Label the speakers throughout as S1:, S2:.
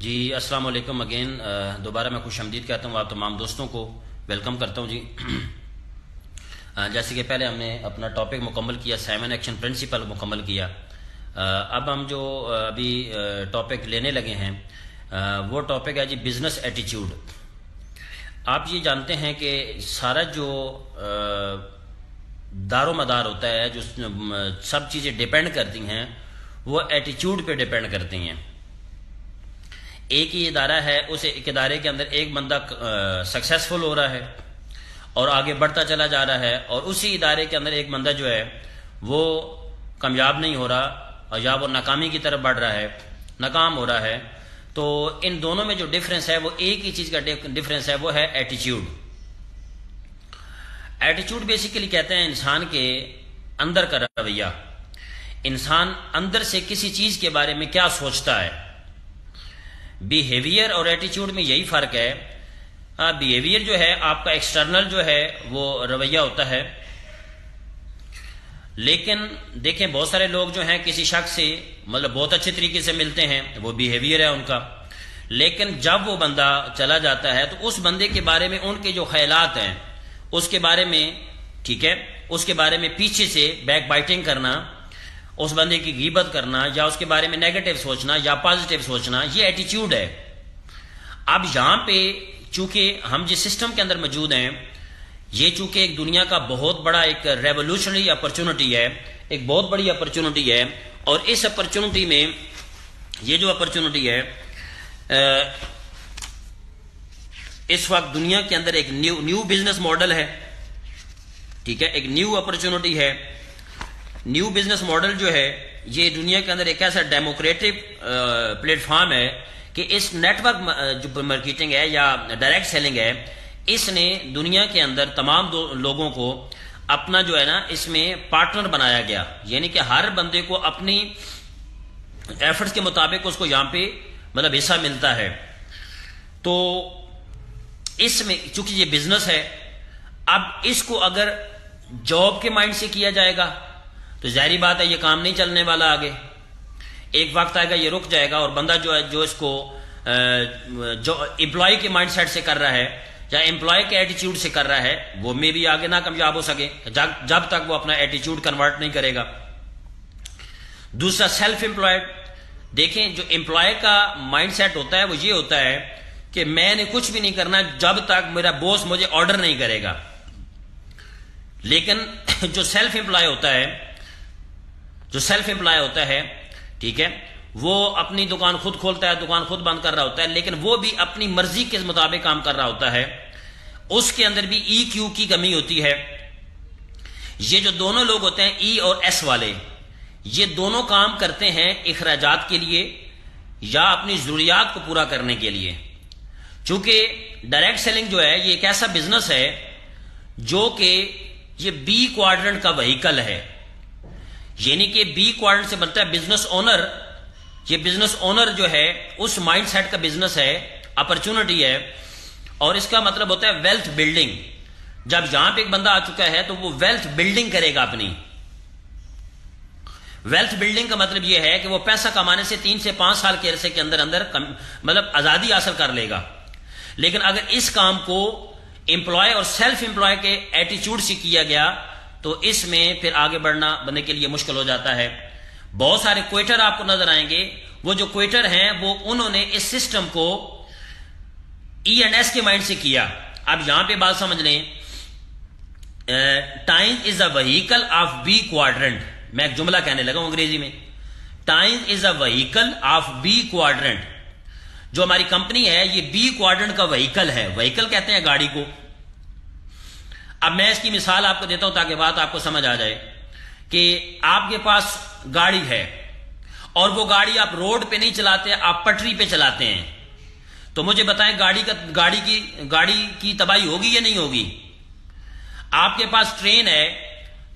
S1: جی السلام علیکم اگین دوبارہ میں خوش آمدید کہتا ہوں آپ تمام دوستوں کو ویلکم کرتا ہوں جی جیسے کہ پہلے ہم نے اپنا ٹاپک مکمل کیا 7 ایکشن پرنسپل مکمل کیا اب ہم جو ابھی ٹاپک لینے لگے ہیں وہ ٹاپک ہے جی بزنس ایٹیچیوڈ۔ آپ یہ جانتے ہیں کہ سارا جو دار و مدار ہوتا ہے جو سب چیزیں ڈیپینڈ کرتی ہیں وہ ایٹیچیوڈ پہ ڈیپینڈ کرتی ہیں۔ ایک ہی ادارہ ہے، اس ایک ادارے کے اندر ایک بندہ سکسیسفل ہو رہا ہے اور آگے بڑھتا چلا جا رہا ہے، اور اسی ادارے کے اندر ایک بندہ جو ہے وہ کامیاب نہیں ہو رہا یا وہ ناکامی کی طرف بڑھ رہا ہے، ناکام ہو رہا ہے۔ تو ان دونوں میں جو ڈفرینس ہے وہ ایک ہی چیز کا ڈفرینس ہے، وہ ہے ایٹیچیوڈ۔ ایٹیچیوڈ بیسیکلی کہتے ہیں انسان کے اندر کا رویہ، انسان اندر سے کسی چیز کے بارے میں کیا سوچتا ہے۔ بیہیویئر اور ایٹیچیوڈ میں یہی فرق ہے۔ بیہیویئر جو ہے آپ کا ایکسٹرنل جو ہے وہ رویہ ہوتا ہے، لیکن دیکھیں بہت سارے لوگ جو ہیں کسی شخص سے مطلب بہت اچھے طریقے سے ملتے ہیں، وہ بیہیویئر ہے ان کا، لیکن جب وہ بندہ چلا جاتا ہے تو اس بندے کے بارے میں ان کے جو خیالات ہیں اس کے بارے میں، ٹھیک ہے، اس کے بارے میں پیچھے سے بیک بائٹنگ کرنا، اس بندے کی غیبت کرنا یا اس کے بارے میں نیگیٹو سوچنا یا پازیٹیو سوچنا، یہ ایٹیچیوڈ ہے۔ اب یہاں پہ چونکہ ہم جس سسٹم کے اندر موجود ہیں، یہ چونکہ ایک دنیا کا بہت بڑا ایک ریولوشنری اپرچونٹی ہے، ایک بہت بڑی اپرچونٹی ہے، اور اس اپرچونٹی میں یہ جو اپرچونٹی ہے اس وقت دنیا کے اندر ایک نیو بزنس ماڈل ہے، ٹھیک ہے، ایک نیو اپرچونٹی ہے۔ نیو بزنس ماڈل جو ہے یہ دنیا کے اندر ایک ایسا ڈیموکریٹک پلیٹ فارم ہے کہ اس نیٹ ورک جو مارکیٹنگ ہے یا ڈائریکٹ سیلنگ ہے، اس نے دنیا کے اندر تمام لوگوں کو اپنا جو ہے نا اس میں پارٹنر بنایا گیا، یعنی کہ ہر بندے کو اپنی ایفرٹس کے مطابق اس کو یہاں پہ مطلب حصہ ملتا ہے۔ تو اس میں چونکہ یہ بزنس ہے، اب اس کو اگر جاب کے مائنڈ سے کیا جائے گا تو ظاہری بات ہے یہ کام نہیں چلنے والا آگے، ایک وقت آئے گا یہ رک جائے گا، اور بندہ جو ہے جو اس کو جو امپلائی کے مائنڈ سیٹ سے کر رہا ہے یا امپلائی کے ایٹیچیوڈ سے کر رہا ہے وہ میں بھی آگے نہ کامیاب ہو سکے جب تک وہ اپنا ایٹیچیوڈ کنورٹ نہیں کرے گا۔ دوسرا سیلف امپلائڈ، دیکھیں جو امپلائی کا مائنڈ سیٹ ہوتا ہے وہ یہ ہوتا ہے کہ میں نے کچھ بھی نہیں کرنا جب تک میرا باس مجھے آرڈر نہیں کرے گا، لیکن جو سیلف امپلائی ہوتا ہے ٹھیک ہے، وہ اپنی دکان خود کھولتا ہے، دکان خود بند کر رہا ہوتا ہے، لیکن وہ بھی اپنی مرضی کے مطابق کام کر رہا ہوتا ہے، اس کے اندر بھی ای کیو کی کمی ہوتی ہے۔ یہ جو دونوں لوگ ہوتے ہیں ای اور ایس والے، یہ دونوں کام کرتے ہیں اخراجات کے لیے یا اپنی ضروریات کو پورا کرنے کے لیے۔ چونکہ ڈائریکٹ سیلنگ جو ہے یہ ایک ایسا بزنس ہے جو کہ یہ بی کوارڈرنٹ کا وہیکل ہے، یعنی کہ بی کوارڈرنٹ سے بنتا ہے بزنس اونر۔ یہ بزنس اونر جو ہے اس مائنڈ سیٹ کا بزنس ہے، اپرچونٹی ہے، اور اس کا مطلب ہوتا ہے ویلتھ بلڈنگ۔ جب یہاں پہ ایک بندہ آ چکا ہے تو وہ ویلتھ بلڈنگ کرے گا اپنی۔ ویلتھ بلڈنگ کا مطلب یہ ہے کہ وہ پیسہ کمانے سے 3 سے 5 سال کے عرصے کے اندر مطلب آزادی حاصل کر لے گا۔ لیکن اگر اس کام کو امپلائی اور سیلف امپلائی کے ایٹیچیوڈ سے کیا گیا تو اس میں پھر آگے بڑھنا بندے کے لیے مشکل ہو جاتا ہے۔ بہت سارے کوئٹر آپ کو نظر آئیں گے، وہ جو کوئٹر ہیں وہ انہوں نے اس سسٹم کو ای اینڈ ایس کے مائنڈ سے کیا۔ اب یہاں پہ بات سمجھ لیں، time is a vehicle of B quadrant. میں ایک جملہ کہنے لگا ہوں انگریزی میں، time is a vehicle of B quadrant. جو ہماری کمپنی ہے یہ بی کوارڈرنٹ کا وہیکل ہے، وہیکل کہتے ہیں گاڑی کو۔ اب میں اس کی مثال آپ کو دیتا ہوں تاکہ بات آپ کو سمجھ آ جائے کہ آپ کے پاس گاڑی ہے اور وہ گاڑی آپ روڈ پہ نہیں چلاتے، آپ پٹری پہ چلاتے ہیں، تو مجھے بتائیں گاڑی کی تباہی ہوگی یا نہیں ہوگی؟ آپ کے پاس ٹرین ہے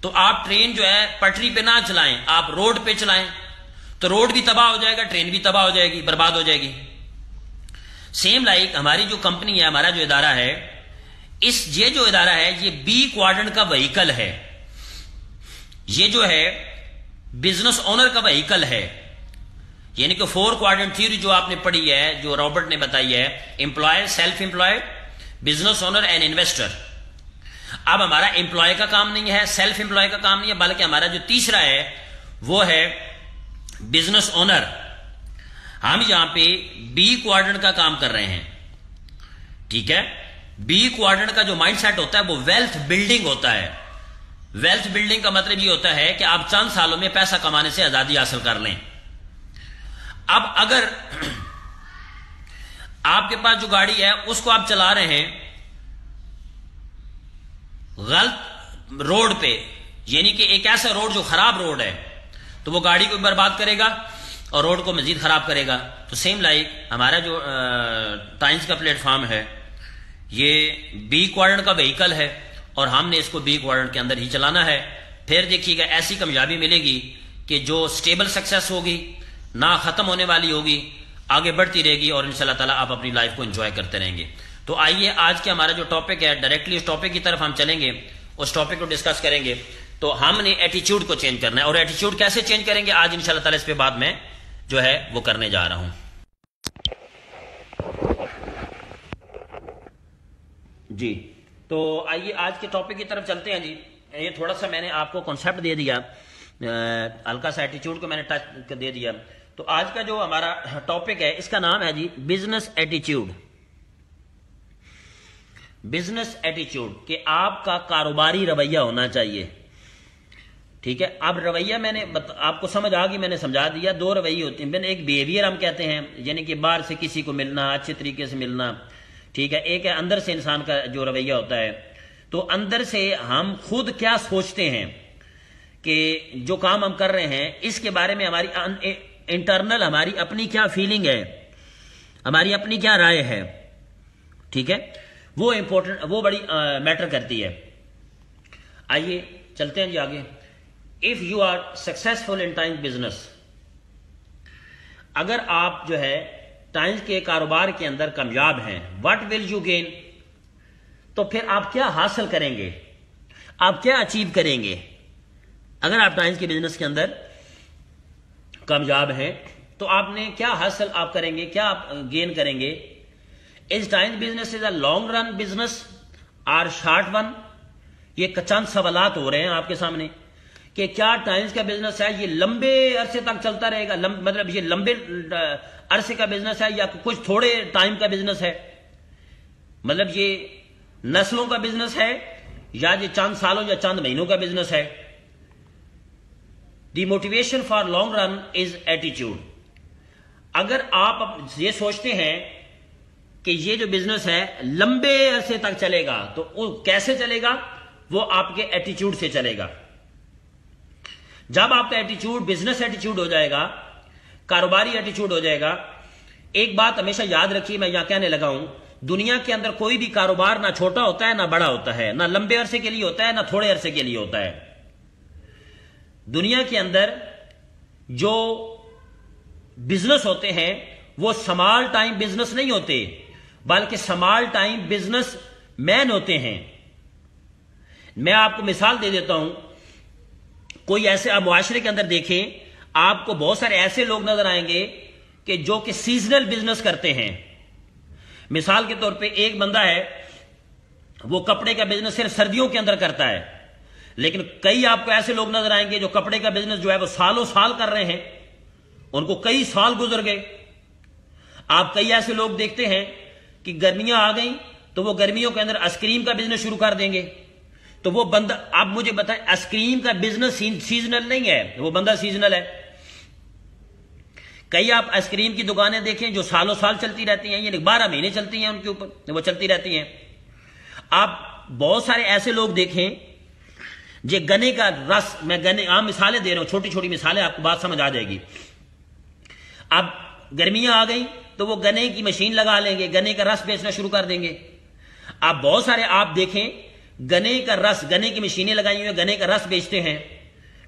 S1: تو آپ ٹرین جو ہے پٹری پہ نہ چلائیں، آپ روڈ پہ چلائیں، تو روڈ بھی تباہ ہو جائے گا، ٹرین بھی تباہ ہو جائے گی، برباد ہو جائے گی۔ سیم لائک ہماری جو کمپنی ہے، ہمارا جو ادارہ ہے، یہ جو ادارہ ہے یہ بی کوارڈرنٹ کا وہیکل ہے، یہ جو ہے بزنس اونر کا وہیکل ہے، یعنی کہ 4 کوارٹرنٹ تھیوری جو آپ نے پڑھی ہے، جو رابرٹ نے بتائی ہے، employee, self employed, business owner and investor. اب ہمارا امپلائے کا کام نہیں ہے، سیلف امپلائے کا کام نہیں ہے، بلکہ ہمارا جو تیسرا ہے وہ ہے بزنس اونر. ہم یہاں پہ بی کوارٹرنٹ کا کام کر رہے ہیں. ٹھیک ہے، بی کوارٹرنٹ کا جو مائنڈ سیٹ ہوتا ہے وہ ویلتھ بلڈنگ ہوتا ہے. ویلتھ بلڈنگ کا مطلب یہ ہوتا ہے کہ آپ چند سالوں میں پیسہ کمانے سے آزادی حاصل کر لیں. اب اگر آپ کے پاس جو گاڑی ہے اس کو آپ چلا رہے ہیں غلط روڈ پہ، یعنی کہ ایک ایسا روڈ جو خراب روڈ ہے، تو وہ گاڑی کو برباد کرے گا اور روڈ کو مزید خراب کرے گا. تو سیم لائک ہمارا جو ٹائمز کا پلیٹ فارم ہے یہ بی کوارٹرنٹ کا وہیکل ہے اور ہم نے اس کو بی کوارٹرنٹ کے اندر ہی چلانا ہے. پھر دیکھیے گا ایسی کامیابی ملے گی کہ جو سٹیبل سکسیس ہوگی، نہ ختم ہونے والی ہوگی، آگے بڑھتی رہے گی اور انشاءاللہ تعالیٰ آپ اپنی لائف کو انجوائے کرتے رہیں گے. تو آئیے آج کے ہمارا جو ٹاپک ہے ڈائریکٹلی اس ٹاپک کی طرف ہم چلیں گے، اس ٹاپک کو ڈسکس کریں گے. تو ہم نے ایٹیچیوڈ کو چینج کرنا ہے، اور ایٹیچیوڈ کیسے چینج کریں گے آج انشاءاللہ تعالیٰ اس پہ بعد میں جو ہے وہ کرنے جا رہا ہوں. جی تو آئیے آج کے ٹاپک کی طرف چلتے ہیں. جی یہ تھوڑا سا میں نے آپ کو کانسیپٹ دے دیا، ہلکا سا ایٹیچیوڈ کو میں نے ٹچ دے دیا. تو آج کا جو ہمارا ٹاپک ہے اس کا نام ہے جی بزنس ایٹیچیوڈ. بزنس ایٹیچیوڈ کہ آپ کا کاروباری رویہ ہونا چاہیے. ٹھیک ہے، اب رویہ میں نے آپ کو سمجھ آ گئی، میں نے سمجھا دیا. 2 رویے ہوتے ہیں. ایک بیہیویئر ہم کہتے ہیں، یعنی کہ باہر سے کسی کو ملنا، اچھے طریقے سے ملنا. ٹھیک ہے، ایک ہے اندر سے انسان کا جو رویہ ہوتا ہے. تو اندر سے ہم خود کیا سوچتے ہیں کہ جو کام ہم کر رہے ہیں اس کے بارے میں ہماری انٹرنل ہماری اپنی کیا فیلنگ ہے، ہماری اپنی کیا رائے ہے. ٹھیک ہے، وہ امپورٹنٹ، وہ بڑی میٹر کرتی ہے. آئیے چلتے ہیں جی آگے. If you are successful in time business, اگر آپ جو ہے ٹائمز کے کاروبار کے اندر کامیاب ہیں، واٹ ول یو گین، تو پھر آپ کیا حاصل کریں گے، آپ کیا اچیو کریں گے. اگر آپ ٹائمز کے بزنس کے اندر کامیاب ہیں تو آپ نے کیا حاصل آپ کریں گے، کیا آپ گین کریں گے. Is times business is a long run business اور شارٹ ون. یہ چند سوالات ہو رہے ہیں آپ کے سامنے کہ کیا ٹائمز کا بزنس ہے یہ لمبے عرصے تک چلتا رہے گا، مطلب یہ لمبے عرصے کا بزنس ہے یا کچھ تھوڑے ٹائم کا بزنس ہے، مطلب یہ نسلوں کا بزنس ہے یا یہ چند سالوں یا چند مہینوں کا بزنس ہے. The motivation for long run is ایٹیچیوڈ. اگر آپ یہ سوچتے ہیں کہ یہ جو بزنس ہے لمبے عرصے تک چلے گا تو وہ کیسے چلے گا، وہ آپ کے ایٹیچیوڈ سے چلے گا. جب آپ کا ایٹیچیوڈ بزنس ایٹیچیوڈ ہو جائے گا، کاروباری ایٹیچیوڈ ہو جائے گا. ایک بات ہمیشہ یاد رکھیے، میں یہاں کہنے لگا ہوں، دنیا کے اندر کوئی بھی کاروبار نہ چھوٹا ہوتا ہے نہ بڑا ہوتا ہے، نہ لمبے عرصے کے لیے ہوتا ہے نہ تھوڑے عرصے کے لیے ہوتا ہے. دنیا کے اندر جو بزنس ہوتے ہیں وہ سمال ٹائم بزنس نہیں ہوتے، بلکہ سمال ٹائم بزنس مین ہوتے ہیں. میں آپ کو مثال دے دیتا ہوں. کوئی ایسے آپ معاشرے کے اندر دیکھیں، آپ کو بہت سارے ایسے لوگ نظر آئیں گے کہ جو کہ سیزنل بزنس کرتے ہیں. مثال کے طور پہ ایک بندہ ہے وہ کپڑے کا بزنس صرف سردیوں کے اندر کرتا ہے، لیکن کئی آپ کو ایسے لوگ نظر آئیں گے جو کپڑے کا بزنس جو ہے وہ سالوں سال کر رہے ہیں، ان کو کئی سال گزر گئے. آپ کئی ایسے لوگ دیکھتے ہیں کہ گرمیاں آ گئیں تو وہ گرمیوں کے اندر آئس کریم کا بزنس شروع کر دیں گے. تو وہ بندہ، آپ مجھے بتائیں، آئس کریم کا بزنس سیزنل نہیں ہے، وہ بندہ سیزنل ہے. کئی آپ آئس کریم کی دکانیں دیکھیں جو سالوں سال چلتی رہتی ہیں، یعنی 12 مہینے چلتی ہیں، ان کے اوپر وہ چلتی رہتی ہیں. آپ بہت سارے ایسے لوگ دیکھیں جو گنے کا رس، میں گنے عام مثالیں دے رہا ہوں، چھوٹی چھوٹی مثالیں، آپ کو بات سمجھ آ جائے گی. اب گرمیاں آ گئیں تو وہ گنے کی مشین لگا لیں گے، گنے کا رس بیچنا شروع کر دیں گے. آپ بہت سارے آپ دیکھیں گنے کا رس، گنے کی مشینیں لگائی ہوئی ہیں، گنے کا رس بیچتے ہیں.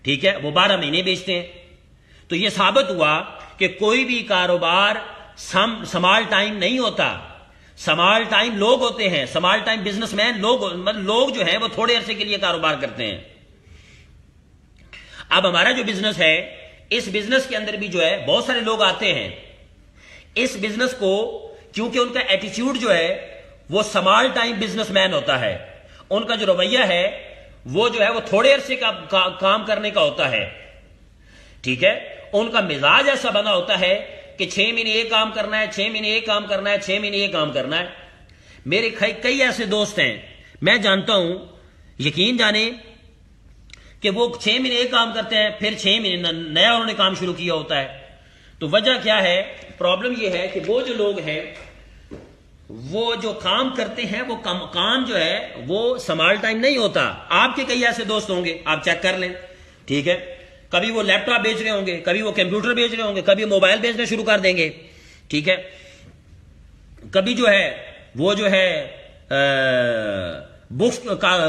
S1: ٹھیک ہے، وہ 12 مہینے بیچتے ہیں. تو یہ ثابت ہوا کہ کوئی بھی کاروبار سمال ٹائم نہیں ہوتا. سمال ٹائم لوگ ہوتے ہیں، سمال ٹائم بزنس مین لوگ جو ہیں وہ تھوڑے عرصے کے لیے کاروبار کرتے ہیں. اب ہمارا جو بزنس ہے اس بزنس کے اندر بھی جو ہے بہت سارے لوگ آتے ہیں اس بزنس کو، کیونکہ ان کا ایٹیچیوڈ جو ہے وہ سمال ٹائم بزنس مین ہوتا ہے، ان کا جو رویہ ہے وہ جو ہے وہ تھوڑے عرصے کا کام کرنے کا ہوتا ہے، ٹھیک ہے، ان کا مزاج ایسا بنا ہوتا ہے کہ 6 مہینے یہ کام کرنا ہے، 6 مہینے یہ کام کرنا ہے، 6 مہینے یہ کام کرنا ہے۔ میرے کئی ایسے دوست ہیں میں جانتا ہوں، یقین جانے کہ وہ 6 مہینے یہ کام کرتے ہیں، پھر 6 مہینے نیا انہوں نے کام شروع کیا ہوتا ہے۔ تو وجہ کیا ہے؟ پرابلم یہ ہے کہ وہ جو لوگ ہیں وہ جو کام کرتے ہیں وہ کام جو ہے وہ سمال ٹائم نہیں ہوتا۔ آپ کے کئی ایسے دوست ہوں گے، آپ چیک کر لیں، ٹھیک ہے، کبھی وہ لیپ ٹاپ بیچ رہے ہوں گے، کبھی وہ کمپیوٹر بیچ رہے ہوں گے، کبھی موبائل بیچنا شروع کر دیں گے، ٹھیک ہے، کبھی جو ہے وہ جو ہے بکس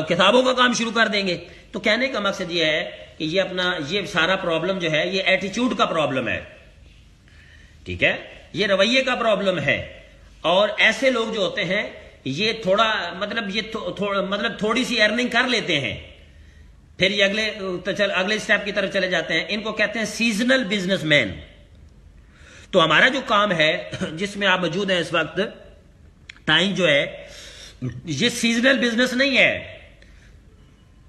S1: کتابوں کا کام شروع کر دیں گے۔ تو کہنے کا مقصد یہ ہے کہ یہ سارا پرابلم جو ہے یہ ایٹیچیوڈ کا پرابلم ہے، ٹھیک ہے، یہ رویے کا پرابلم ہے۔ اور ایسے لوگ جو ہوتے ہیں یہ مطلب تھوڑی سی ارننگ کر لیتے ہیں، پھر یہ اگلے سٹیپ کی طرف چلے جاتے ہیں، ان کو کہتے ہیں سیزنل بزنس مین۔ تو ہمارا جو کام ہے جس میں آپ موجود ہیں اس وقت، ٹائم جو ہے یہ سیزنل بزنس نہیں ہے،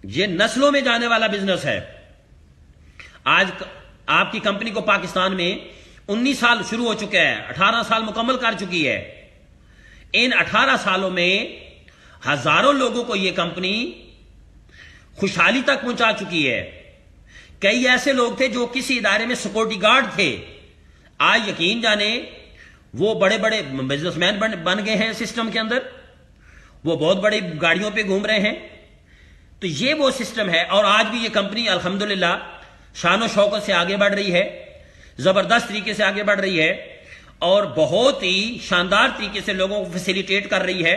S1: یہ نسلوں میں جانے والا بزنس ہے۔ آج آپ کی کمپنی کو پاکستان میں 19 سال شروع ہو چکے ہیں، 18 سال مکمل کر چکی ہے۔ ان 18 سالوں میں ہزاروں لوگوں کو یہ کمپنی خوشحالی تک پہنچا چکی ہے۔ کئی ایسے لوگ تھے جو کسی ادارے میں سیکورٹی گارڈ تھے، آج یقین جانے وہ بڑے بڑے بزنس مین بن گئے ہیں سسٹم کے اندر، وہ بہت بڑی گاڑیوں پہ گھوم رہے ہیں۔ تو یہ وہ سسٹم ہے، اور آج بھی یہ کمپنی الحمدللہ شان و شوکت سے آگے بڑھ رہی ہے، زبردست طریقے سے آگے بڑھ رہی ہے، اور بہت ہی شاندار طریقے سے لوگوں کو فیسیلیٹیٹ کر رہی ہے۔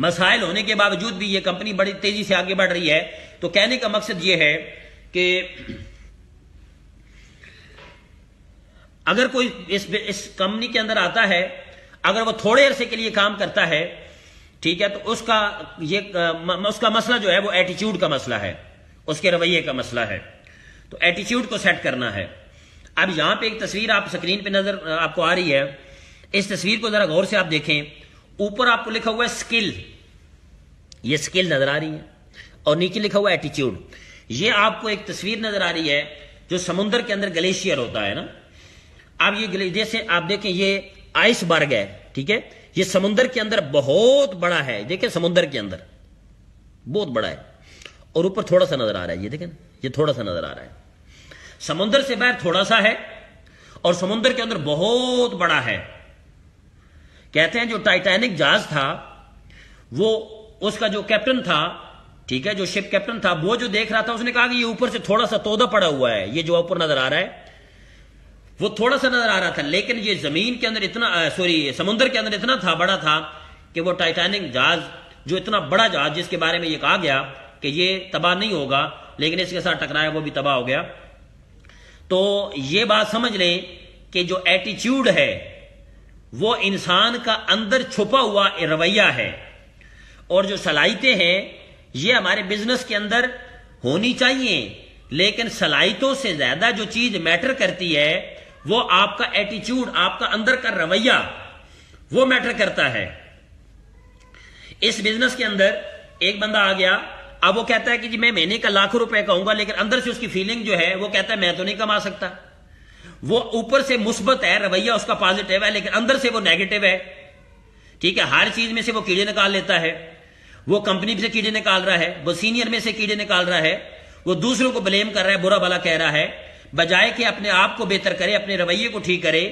S1: مسائل ہونے کے باوجود بھی یہ کمپنی بڑی تیزی سے آگے بڑھ رہی ہے۔ تو کہنے کا مقصد یہ ہے کہ اگر کوئی اس کمپنی کے اندر آتا ہے، اگر وہ تھوڑے عرصے کے لیے کام کرتا ہے، ٹھیک ہے، تو اس کا مسئلہ جو ہے وہ ایٹیچیوڈ کا مسئلہ ہے، اس کے رویے کا مسئلہ ہے۔ تو ایٹیچیوڈ کو سیٹ کرنا ہے۔ اب یہاں پہ ایک تصویر آپ سکرین پہ نظر آپ کو آ رہی ہے، اس تصویر کو ذرا غور سے آپ دیکھیں، اوپر آپ کو لکھا ہوا ہے سکل، یہ سکل نظر آ رہی ہے، اور نیچے لکھا ہوا ہے ایٹیچیوڈ۔ یہ آپ کو ایک تصویر نظر آ رہی ہے جو سمندر کے اندر گلیشیئر ہوتا ہے نا۔ اب یہ جیسے آپ دیکھیں یہ آئس برگ ہے، ٹھیک ہے، یہ سمندر کے اندر بہت بڑا ہے، دیکھیں سمندر کے اندر بہت بڑا ہے، اور اوپر تھوڑا سا نظر آ رہا ہے، یہ دیکھیں یہ تھوڑا سا نظر آ رہا ہے، سمندر سے باہر تھوڑا سا ہے اور سمندر کے اندر بہت بڑا ہے۔ کہتے ہیں جو ٹائٹینک جہاز تھا وہ اس کا جو کیپٹن تھا، ٹھیک ہے، جو شپ کیپٹن تھا، وہ جو دیکھ رہا تھا اس نے کہا کہ یہ اوپر سے تھوڑا سا تودا پڑا ہوا ہے، یہ جو اوپر نظر آ رہا ہے وہ تھوڑا سا نظر آ رہا تھا، لیکن یہ زمین کے اندر سمندر کے اندر اتنا تھا، بڑا تھا کہ وہ ٹائٹینک جہاز جو اتنا بڑا جہاز جس کے بارے میں یہ کہا گیا کہ یہ تباہ نہیں ہوگا، لیکن اس کے ساتھ ٹکرایا وہ بھی تباہ ہو گیا۔ تو یہ بات سمجھ لیں کہ جو ایٹیچیوڈ ہے وہ انسان کا اندر چھپا ہوا رویہ ہے، اور جو صلاحیتیں ہیں یہ ہمارے بزنس کے اندر ہونی چاہیے، لیکن صلاحیتوں سے زیادہ جو چیز میٹر کرتی ہے وہ آپ کا ایٹیچیوڈ، آپ کا اندر کا رویہ، وہ میٹر کرتا ہے۔ اس بزنس کے اندر ایک بندہ آ گیا، اب وہ کہتا ہے کہ جی میں مہینے کا لاکھ روپے کہوں گا، لیکن اندر سے اس کی فیلنگ جو ہے وہ کہتا ہے میں تو نہیں کما سکتا۔ وہ اوپر سے مثبت ہے، رویہ اس کا پازیٹیو ہے، لیکن اندر سے وہ نیگیٹو ہے، ٹھیک ہے، ہر چیز میں سے وہ کیڑے نکال لیتا ہے، وہ کمپنی سے کیڑے نکال رہا ہے، وہ سینئر میں سے کیڑے نکال رہا ہے، وہ دوسروں کو بلیم کر رہا ہے، برا بھلا کہہ رہا ہے، بجائے کہ اپنے آپ کو بہتر کرے، اپنے رویے کو ٹھیک کرے۔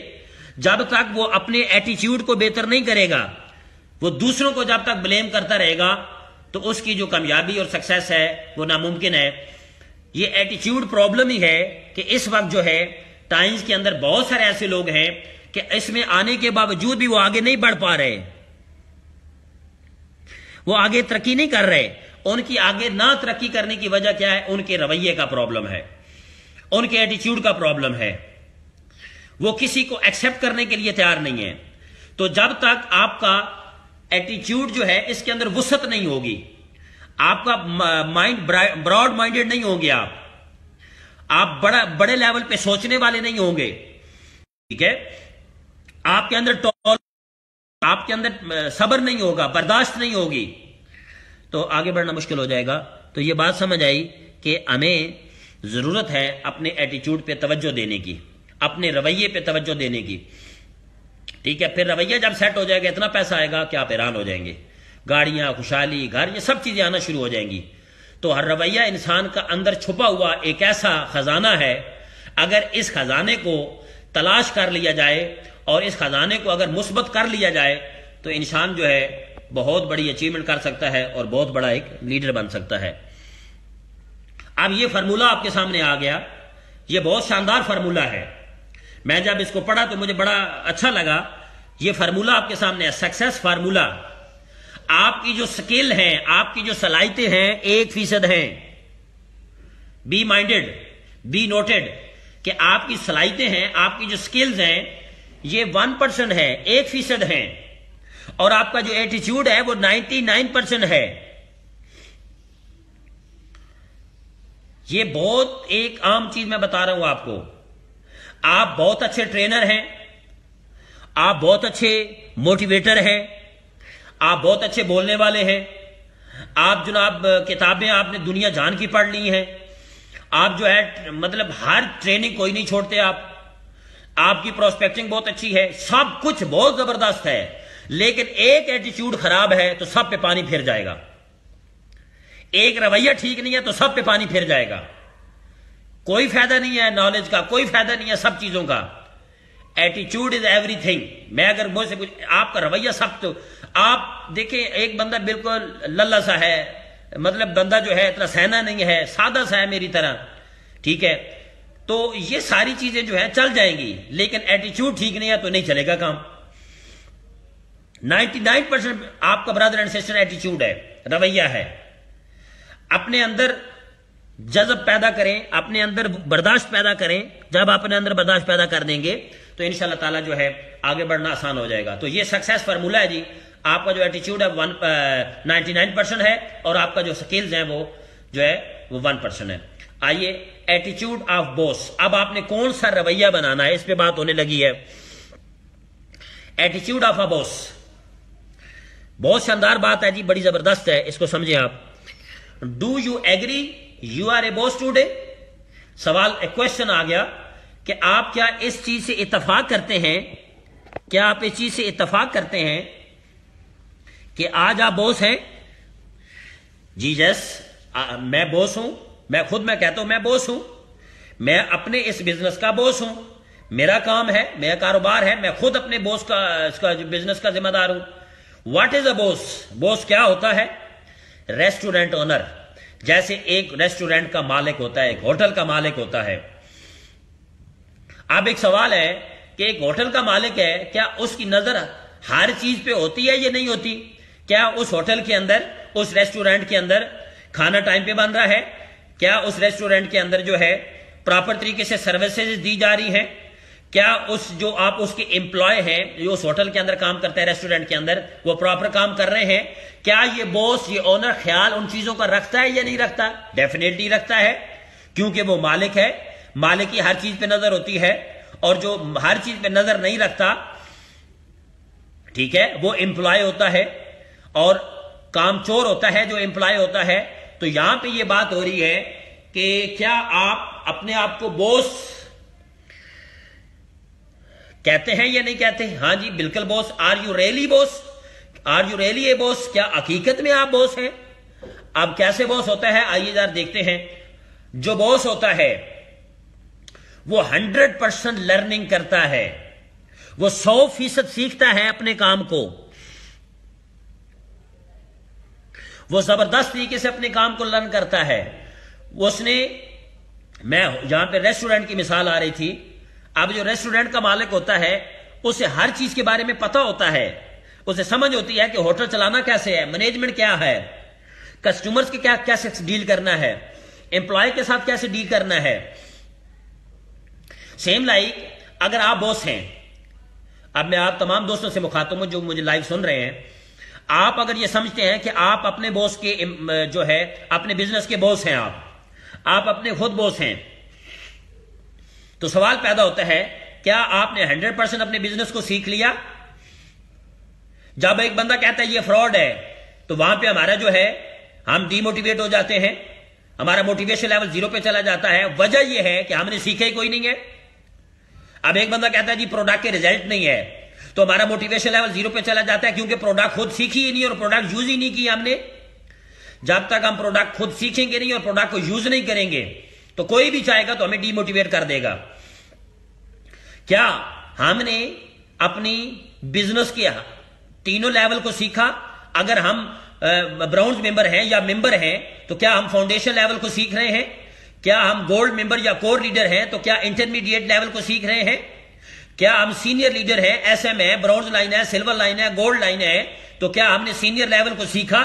S1: جب تک وہ اپنے ایٹیچیوڈ کو بہتر نہیں کرے گا، وہ دوسروں کو جب تک بلیم کرتا رہے گا، تو اس کی جو کامیابی اور سکسیس ہے وہ ناممکن ہے۔ یہ ایٹیچیوڈ پرابلم ہی ہے کہ اس وقت جو ہے ٹائمز کے اندر بہت سارے ایسے لوگ ہیں کہ اس میں آنے کے باوجود بھی وہ آگے نہیں بڑھ پا رہے، وہ آگے ترقی نہیں کر رہے۔ ان کی آگے نہ ترقی کرنے کی وجہ کیا ہے؟ ان کے رویے کا پرابلم ہے، ان کے ایٹیچیوڈ کا پرابلم ہے، وہ کسی کو ایکسپٹ کرنے کے لیے تیار نہیں ہے۔ تو جب تک آپ کا ایٹیچیوڈ جو ہے اس کے اندر وسعت نہیں ہوگی، آپ کا مائنڈ براڈ مائنڈڈ نہیں ہوں گے، آپ بڑے لیول پہ سوچنے والے نہیں ہوں گے، ٹھیک ہے، آپ کے اندر صبر نہیں ہوگا، برداشت نہیں ہوگی، تو آگے بڑھنا مشکل ہو جائے گا۔ تو یہ بات سمجھ آئی کہ ہمیں ضرورت ہے اپنے ایٹیچیوڈ پہ توجہ دینے کی، اپنے رویے پہ توجہ دینے کی، ٹھیک ہے۔ پھر رویہ جب سیٹ ہو جائے گا، اتنا پیسہ آئے گا کہ آپ حیران ہو جائیں گے، گاڑیاں، خوشحالی، گھر، یہ سب چیزیں آنا شروع ہو جائیں گی۔ تو ہر رویہ انسان کا اندر چھپا ہوا ایک ایسا خزانہ ہے، اگر اس خزانے کو تلاش کر لیا جائے اور اس خزانے کو اگر مثبت کر لیا جائے تو انسان جو ہے بہت بڑی اچیومنٹ کر سکتا ہے اور بہت بڑا ایک لیڈر بن سکتا ہے۔ اب یہ فارمولہ آپ کے سامنے آ گیا، یہ بہت شاندار فارمولہ ہے، میں جب اس کو پڑھا تو مجھے بڑا اچھا لگا۔ یہ فارمولہ آپ کے سامنے ہے، سکسیس فارمولہ۔ آپ کی جو سکل ہیں، آپ کی جو صلاحیتیں ہیں 1% ہیں، بی مائنڈڈ، بی نوٹڈ، کہ آپ کی صلاحیتیں ہیں، آپ کی جو سکلز ہیں یہ 1% ہے، 1% ہیں، اور آپ کا جو ایٹیچیوڈ ہے وہ 99% ہے۔ یہ بہت ایک عام چیز میں بتا رہا ہوں آپ کو۔ آپ بہت اچھے ٹرینر ہیں، آپ بہت اچھے موٹیویٹر ہیں، آپ بہت اچھے بولنے والے ہیں، آپ جناب کتابیں آپ نے دنیا جان کی پڑھ لی ہیں، آپ جو ہے مطلب ہر ٹریننگ کوئی نہیں چھوڑتے، آپ کی پروسپیکٹنگ بہت اچھی ہے، سب کچھ بہت زبردست ہے، لیکن ایک ایٹیچیوڈ خراب ہے تو سب پہ پانی پھر جائے گا، ایک رویہ ٹھیک نہیں ہے تو سب پہ پانی پھر جائے گا۔ کوئی فائدہ نہیں ہے نالج کا، کوئی فائدہ نہیں ہے سب چیزوں کا۔ ایٹیچیوڈ از ایوری تھنگ۔ میں اگر مجھ سے کچھ آپ کا رویہ سب، تو آپ دیکھیں ایک بندہ بالکل للہ سا ہے، مطلب بندہ جو ہے اتنا سہنا نہیں ہے، سادہ سا ہے میری طرح، ٹھیک ہے، تو یہ ساری چیزیں جو ہے چل جائیں گی، لیکن ایٹیچیوڈ ٹھیک نہیں ہے تو نہیں چلے گا کام۔ 99% آپ کا برادر اینڈ سسٹر ایٹیچیوڈ ہے، رویہ ہے۔ اپنے اندر جذب پیدا کریں، اپنے اندر برداشت پیدا کریں۔ جب آپ اپنے اندر برداشت پیدا کر دیں گے تو انشاءاللہ تعالیٰ جو ہے آگے بڑھنا آسان ہو جائے گا۔ تو یہ سکسیس فارمولہ ہے جی۔ آپ کا جو ایٹیچیوڈ ہے 99% ہے، اور آپ کا جو سکلز ہیں وہ جو ہے وہ 1% ہے۔ آئیے ایٹیچیوڈ آف بوس، اب آپ نے کون سا رویہ بنانا ہے اس پہ بات ہونے لگی ہے۔ ایٹیچیوڈ آف اے بوس بہت شاندار بات ہے جی، بڑی زبردست ہے، اس کو سمجھیں آپ۔ Do you agree you are a boss today? سوال، ایک کوشچن آ گیا کہ آپ کیا اس چیز سے اتفاق کرتے ہیں، کیا آپ اس چیز سے اتفاق کرتے ہیں کہ آج آپ بوس ہیں؟ جی یس، میں بوس ہوں، میں خود میں کہتا ہوں میں بوس ہوں، میں اپنے اس بزنس کا بوس ہوں، میرا کام ہے، میرا کاروبار ہے، میں خود اپنے بوس کا، اس کا جو بزنس کا ذمہ دار ہوں۔ واٹ از اے بوس؟ بوس کیا ہوتا ہے؟ ریسٹورینٹ اونر، جیسے ایک ریسٹورینٹ کا مالک ہوتا ہے، ایک ہوٹل کا مالک ہوتا ہے۔ اب ایک سوال ہے کہ ایک ہوٹل کا مالک ہے، کیا اس کی نظر ہر چیز پہ ہوتی ہے یا نہیں ہوتی؟ کیا اس ہوٹل کے اندر، اس ریسٹورینٹ کے اندر کھانا ٹائم پہ بن رہا ہے؟ کیا اس ریسٹورینٹ کے اندر جو ہے پراپر طریقے سے سروسز دی جا رہی ہیں؟ کیا اس جو آپ اس کے امپلائی ہیں جو اس ہوٹل کے اندر کام کرتا ہے، ریسٹورینٹ کے اندر، وہ پراپر کام کر رہے ہیں؟ کیا یہ بوس، یہ اونر خیال ان چیزوں کا رکھتا ہے یا نہیں رکھتا؟ ڈیفینیٹلی رکھتا ہے، کیونکہ وہ مالک ہے، مالک کی ہر چیز پہ نظر ہوتی ہے، اور جو ہر چیز پہ نظر نہیں رکھتا، ٹھیک ہے، وہ امپلائی ہوتا ہے اور کام چور ہوتا ہے جو امپلائی ہوتا ہے۔ تو یہاں پہ یہ بات ہو رہی ہے کہ کیا آپ اپنے آپ کو بوس کہتے ہیں یا نہیں کہتے؟ ہاں جی بالکل boss. Are you really boss? Are you really a boss? کیا حقیقت میں آپ بوس ہیں؟ اب کیسے بوس ہوتا ہے آئیے ذرا دیکھتے ہیں۔ جو بوس ہوتا ہے وہ 100% لرننگ کرتا ہے، وہ 100% سیکھتا ہے اپنے کام کو، وہ زبردست طریقے سے اپنے کام کو لرن کرتا ہے۔ اس نے، میں یہاں پہ ریسٹورینٹ کی مثال آ رہی تھی، اب جو ریسٹورینٹ کا مالک ہوتا ہے اسے ہر چیز کے بارے میں پتہ ہوتا ہے، اسے سمجھ ہوتی ہے کہ ہوٹل چلانا کیسے ہے، مینجمنٹ کیا ہے، کسٹمرز کے کیسے ڈیل کرنا ہے، امپلائی کے ساتھ کیسے ڈیل کرنا ہے۔ سیم لائک اگر آپ بوس ہیں، اب میں آپ تمام دوستوں سے مخاطب ہوں جو مجھے لائیو سن رہے ہیں، آپ اگر یہ سمجھتے ہیں کہ آپ اپنے بوس کے جو ہے اپنے بزنس کے بوس ہیں، آپ اپنے خود بوس ہیں، تو سوال پیدا ہوتا ہے کیا آپ نے 100% اپنے بزنس کو سیکھ لیا؟ جب ایک بندہ کہتا ہے یہ فراڈ ہے تو وہاں پہ ہمارا جو ہے ہم ڈی موٹیویٹ ہو جاتے ہیں، ہمارا موٹیویشن لیول 0 پہ چلا جاتا ہے. وجہ یہ ہے کہ ہم نے سیکھا ہی کوئی نہیں ہے. اب ایک بندہ کہتا ہے جی پروڈکٹ کے ریزلٹ نہیں ہے تو ہمارا موٹیویشن لیول 0 پہ چلا جاتا ہے، کیونکہ پروڈکٹ خود سیکھی ہی نہیں اور پروڈکٹ یوز ہی نہیں کی ہم نے. جب تک ہم پروڈکٹ خود سیکھیں گے نہیں اور پروڈکٹ کو یوز نہیں کریں گے تو کوئی بھی چاہے گا تو ہمیں ڈی موٹیویٹ کر دے گا. کیا ہم نے اپنی بزنس کے تینوں لیول کو سیکھا؟ اگر ہم براؤنز ممبر ہیں یا ممبر ہیں تو کیا ہم فاؤنڈیشن لیول کو سیکھ رہے ہیں؟ کیا ہم گولڈ ممبر یا کور لیڈر ہیں تو کیا انٹرمیڈیٹ لیول کو سیکھ رہے ہیں؟ کیا ہم سینئر لیڈر ہیں، ایس ایم ہے، براؤنز لائن ہے، سلور لائن ہے، گولڈ لائن ہے، تو کیا ہم نے سینئر لیول کو سیکھا؟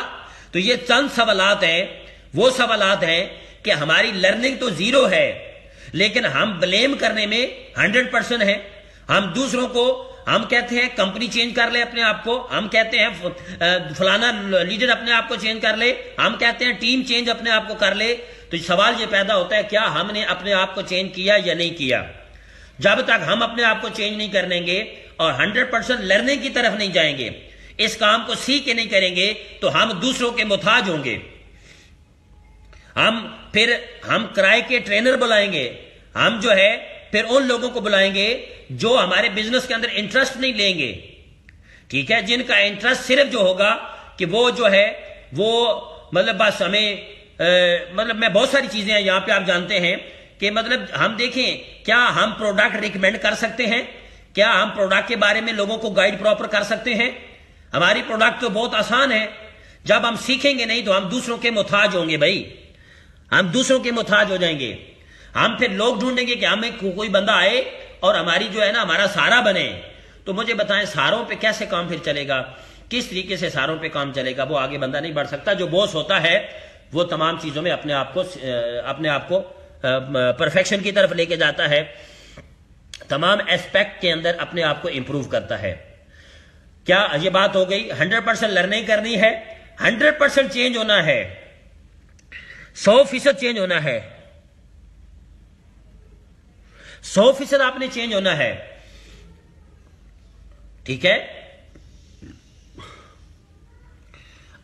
S1: تو یہ چند سوالات ہیں، وہ سوالات ہیں کہ ہماری لرننگ تو 0 ہے لیکن ہم بلیم کرنے میں 100% ہیں. ہم دوسروں کو ہم کہتے ہیں کمپنی چینج کر لے اپنے آپ کو، ہم کہتے ہیں فلانا لیڈر اپنے آپ کو چینج کر لے، ہم کہتے ہیں ٹیم چینج اپنے آپ کو کر لے. تو سوال یہ پیدا ہوتا ہے کیا ہم نے اپنے آپ کو چینج کیا یا نہیں کیا؟ جب تک ہم اپنے آپ کو چینج نہیں کریں گے اور 100% لرننگ کی طرف نہیں جائیں گے، اس کام کو سیکھ کے نہیں کریں گے تو ہم دوسروں کے محتاج ہوں گے. ہم کرائے کے ٹرینر بلائیں گے، ہم جو ہے پھر ان لوگوں کو بلائیں گے جو ہمارے بزنس کے اندر انٹرسٹ نہیں لیں گے، ٹھیک ہے، جن کا انٹرسٹ صرف جو ہوگا کہ وہ جو ہے وہ مطلب بس ہمیں مطلب میں بہت ساری چیزیں ہیں یہاں پہ آپ جانتے ہیں کہ مطلب ہم دیکھیں کیا ہم پروڈکٹ ریکمینڈ کر سکتے ہیں، کیا ہم پروڈکٹ کے بارے میں لوگوں کو گائیڈ پراپر کر سکتے ہیں. ہماری پروڈکٹ تو بہت آسان ہے، جب ہم سیکھیں گے نہیں تو ہم دوسروں کے محتاج ہوں گے. بھائی ہم دوسروں کے محتاج ہو جائیں گے. ہم پھر لوگ ڈھونڈیں گے کہ ہمیں کوئی بندہ آئے اور ہماری جو ہے نا ہمارا سہارا بنے. تو مجھے بتائیں سہاروں پہ کیسے کام پھر چلے گا، کس طریقے سے سہاروں پہ کام چلے گا؟ وہ آگے بندہ نہیں بڑھ سکتا. جو باس ہوتا ہے وہ تمام چیزوں میں اپنے آپ کو پرفیکشن کی طرف لے کے جاتا ہے، تمام ایسپیکٹ کے اندر اپنے آپ کو امپروو کرتا ہے. کیا یہ بات ہو گئی؟ 100% لرننگ کرنی ہے، 100% چینج ہونا ہے، 100% چینج ہونا ہے، 100% آپ نے چینج ہونا ہے، ٹھیک ہے.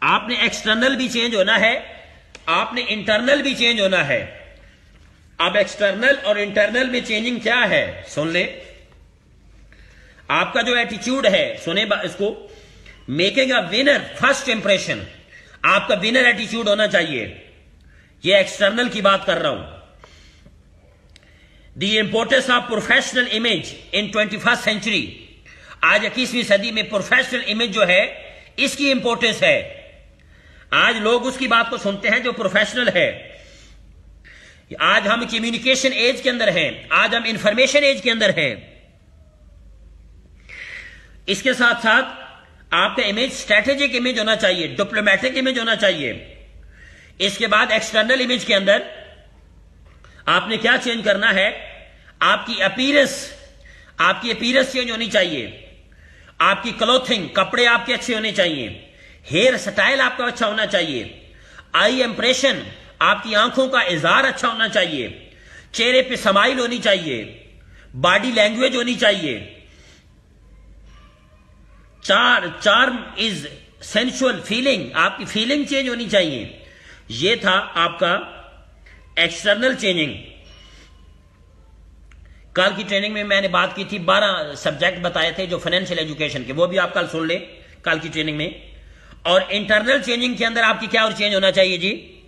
S1: آپ نے ایکسٹرنل بھی چینج ہونا ہے، آپ نے انٹرنل بھی چینج ہونا ہے. اب ایکسٹرنل اور انٹرنل میں چینجنگ کیا ہے سن لیں. آپ کا جو ایٹیچیوڈ ہے، سنیں اس کو، making a winner first impression, آپ کا ونر ایٹیچیوڈ ہونا چاہیے. یہ ایکسٹرنل کی بات کر رہا ہوں. The importance of professional image in 21st century, آج 21ویں صدی میں پروفیشنل امیج جو ہے اس کی امپورٹنس ہے. آج لوگ اس کی بات کو سنتے ہیں جو پروفیشنل ہے. آج ہم کمیونیکیشن ایج کے اندر ہیں، آج ہم انفارمیشن ایج کے اندر ہیں. اس کے ساتھ ساتھ آپ کا امیج اسٹریٹجک امیج ہونا چاہیے، ڈپلومیٹک امیج ہونا چاہیے. اس کے بعد ایکسٹرنل امیج کے اندر آپ نے کیا چینج کرنا ہے؟ آپ کی اپیرنس چینج ہونی چاہیے. آپ کی کلوتھنگ، کپڑے آپ کے اچھے ہونے چاہیے. ہیئر سٹائل آپ کا اچھا ہونا چاہیے. آئی امپریشن، آپ کی آنکھوں کا اظہار اچھا ہونا چاہیے. چہرے پہ سمائل ہونی چاہیے. باڈی لینگویج ہونی چاہیے. چارم از سینشول فیلنگ، آپ کی فیلنگ چینج ہونی چاہیے. یہ تھا آپ کا ایکسٹرنل چینجنگ. کل کی ٹریننگ میں نے بات کی تھی، 12 سبجیکٹ بتائے تھے جو فائنینشیل ایجوکیشن کے، وہ بھی آپ کل سن لیں کل کی ٹریننگ میں. اور انٹرنل چینجنگ کے اندر آپ کی کیا اور چینج ہونا چاہیے جی؟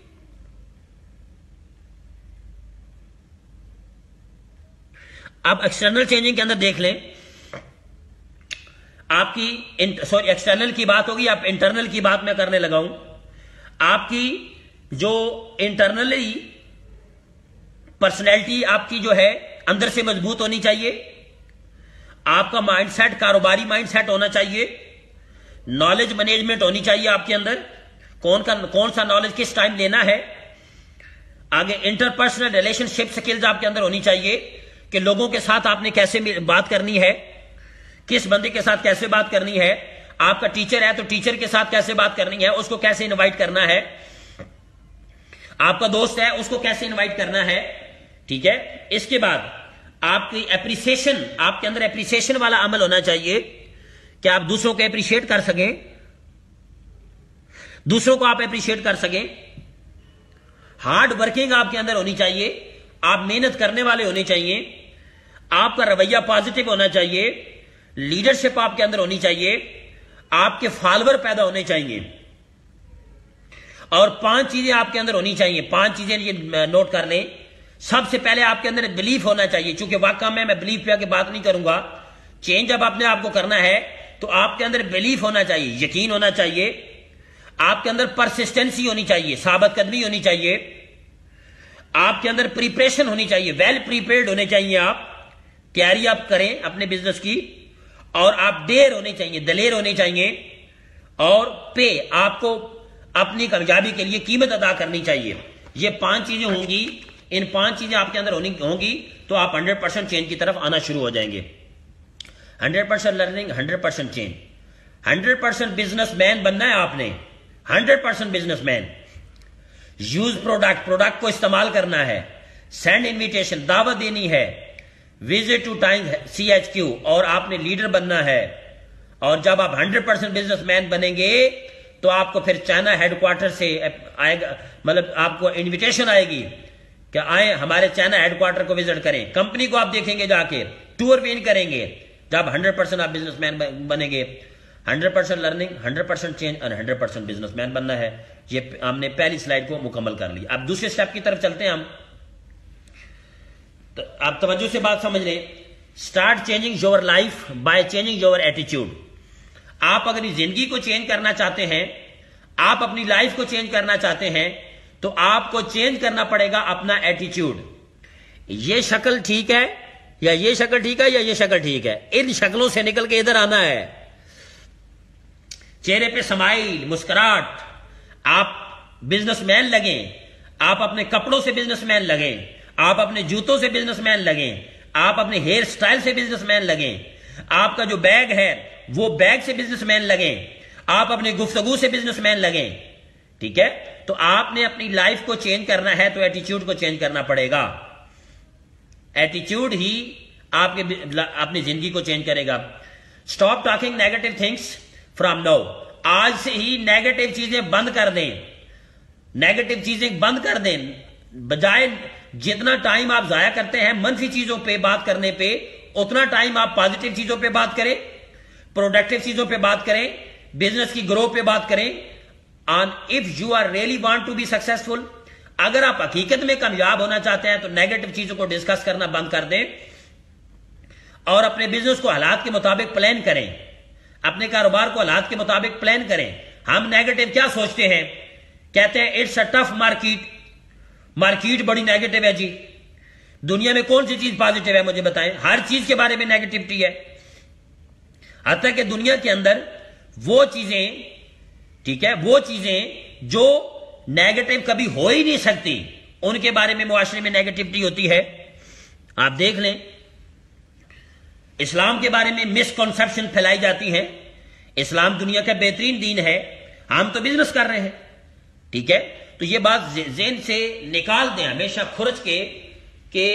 S1: اب ایکسٹرنل چینجنگ کے اندر دیکھ لیں، آپ کی ایکسٹرنل کی بات ہوگی، آپ انٹرنل کی بات میں کرنے لگا ہوں. آپ کی جو انٹرنلی پرسنالٹی آپ کی جو ہے اندر سے مضبوط ہونی چاہیے. آپ کا مائنڈ سیٹ کاروباری مائنڈ سیٹ ہونا چاہیے. نالج مینجمنٹ ہونی چاہیے آپ کے اندر، کون سا نالج کس ٹائم لینا ہے. آگے انٹرپرسنل ریلیشن شپ سکلز آپ کے اندر ہونی چاہیے کہ لوگوں کے ساتھ آپ نے کیسے بات کرنی ہے، کس بندے کے ساتھ کیسے بات کرنی ہے. آپ کا ٹیچر ہے تو ٹیچر کے ساتھ کیسے بات کرنی ہے، اس کو کیسے انوائٹ کرنا ہے. آپ کا دوست ہے اس کو کیسے انوائٹ کرنا ہے، ٹھیک ہے. اس کے بعد آپ کی اپریسیشن، آپ کے اندر اپریسیشن والا عمل ہونا چاہیے کہ آپ دوسروں کو اپریشیٹ کر سکیں، دوسروں کو آپ اپریشیٹ کر سکیں. ہارڈ ورکنگ آپ کے اندر ہونی چاہیے، آپ محنت کرنے والے ہونے چاہیے، آپ کا رویہ پازیٹو ہونا چاہیے، لیڈرشپ آپ کے اندر ہونی چاہیے، آپ کے فالوور پیدا ہونے چاہیے. اور 5 چیزیں آپ کے اندر ہونی چاہیے. 5 چیزیں یہ نوٹ کر لیں. سب سے پہلے آپ کے اندر بلیف ہونا چاہیے. چونکہ واقعہ میں بلیف پہ آگے بات نہیں کروں گا. چینج جب اپنے آپ کو کرنا ہے تو آپ کے اندر بلیف ہونا چاہیے، یقین ہونا چاہیے. آپ کے اندر پرسسٹنسی ہونی چاہیے، ثابت قدمی ہونی چاہیے. آپ کے اندر پریپریشن ہونی چاہیے، ویل پریپیئرڈ ہونے چاہیے. آپ تیاری آپ کریں اپنے بزنس کی. اور آپ ڈیر ہونے چاہیے، دلیر ہونے چاہیے. اور پے، آپ کو اپنی کامیابی کے لیے قیمت ادا کرنی چاہیے. یہ 5 چیزیں ہوں گی. ان 5 چیزیں آپ کے اندر ہوں گی تو آپ 100% چینج کی طرف آنا شروع ہو جائیں گے. 100% لرننگ، 100% چینج. 100% بزنس مین بننا ہے آپ نے. 100% بزنس مین. یوز پروڈکٹ کو استعمال کرنا ہے. سینڈ انویٹیشن، دعوت دینی ہے. وزٹ ٹو ٹائم CHQ، اور آپ نے لیڈر بننا ہے. اور جب آپ 100% بزنس مین بنیں گے تو آپ کو پھر چائنا ہیڈ کوارٹر سے آئے گا، مطلب آپ کو انویٹیشن آئے گی کہ آئیں ہمارے چائنا ہیڈ کوارٹر کو وزٹ کریں. کمپنی کو آپ دیکھیں گے جا کے، ٹور بھی کریں گے. جب 100% آپ بزنس مین بنیں گے. 100% لرننگ، 100% چینج اور 100% بزنس مین بننا ہے. یہ ہم نے پہلی سلائیڈ کو مکمل کر لی. اب دوسرے سٹیپ کی طرف چلتے ہیں ہم. تو آپ توجہ سے بات سمجھ لیں. Start changing your life by changing your ایٹیچیوڈ. آپ اگر زندگی کو چینج کرنا چاہتے ہیں، آپ اپنی لائف کو چینج کرنا چاہتے ہیں، تو آپ کو چینج کرنا پڑے گا اپنا ایٹیچیوڈ. یہ شکل ٹھیک ہے یا یہ شکل ٹھیک ہے یا یہ شکل ٹھیک ہے، ان شکلوں سے نکل کے ادھر آنا ہے. چہرے پہ سمائل، مسکراہٹ. آپ بزنس مین لگیں. آپ اپنے کپڑوں سے بزنس مین لگیں. آپ اپنے جوتوں سے بزنس مین لگیں. آپ اپنے ہیئر سٹائل سے بزنس مین لگیں. آپ کا جو بیگ ہے وہ بیگ سے بزنس مین لگیں. آپ اپنے گفتگو سے بزنس مین لگیں. ٹھیک ہے. تو آپ نے اپنی لائف کو چینج کرنا ہے تو ایٹیچیوڈ کو چینج کرنا پڑے گا. ایٹیچیوڈ ہی آپ کے اپنی زندگی کو چینج کرے گا. Stop talking negative things from now. آج سے ہی نیگیٹو چیزیں بند کر دیں. نیگیٹو چیزیں بند کر دیں. بجائے جتنا ٹائم آپ ضائع کرتے ہیں منفی چیزوں پہ بات کرنے پہ، اتنا ٹائم آپ پازیٹو چیزوں پہ بات کریں، پروڈکٹیو چیزوں پہ بات کریں، بزنس کی گرو پہ بات کریں. And if you are really want to be successful، اگر آپ حقیقت میں کامیاب ہونا چاہتے ہیں تو نیگیٹو چیزوں کو ڈسکس کرنا بند کر دیں اور اپنے بزنس کو حالات کے مطابق پلان کریں. اپنے کاروبار کو حالات کے مطابق پلان کریں. ہم نیگیٹو کیا سوچتے ہیں؟ کہتے ہیں it's a tough market. Market بڑی نیگیٹو ہے جی. دنیا میں کون سی چیز پازیٹو ہے مجھے بتائیں؟ ہر چیز کے بارے میں نیگیٹیوٹی ہے. حتیٰ کہ دنیا کے اندر وہ چیزیں، ٹھیک ہے، وہ چیزیں جو نیگیٹو کبھی ہو ہی نہیں سکتی، ان کے بارے میں معاشرے میں نیگیٹیوٹی ہوتی ہے. آپ دیکھ لیں، اسلام کے بارے میں مسکنسیپشن پھیلائی جاتی ہے. اسلام دنیا کا بہترین دین ہے، ہم تو بزنس کر رہے ہیں. ٹھیک ہے. تو یہ بات ذہن سے نکال دیں ہمیشہ کھرچ کے کہ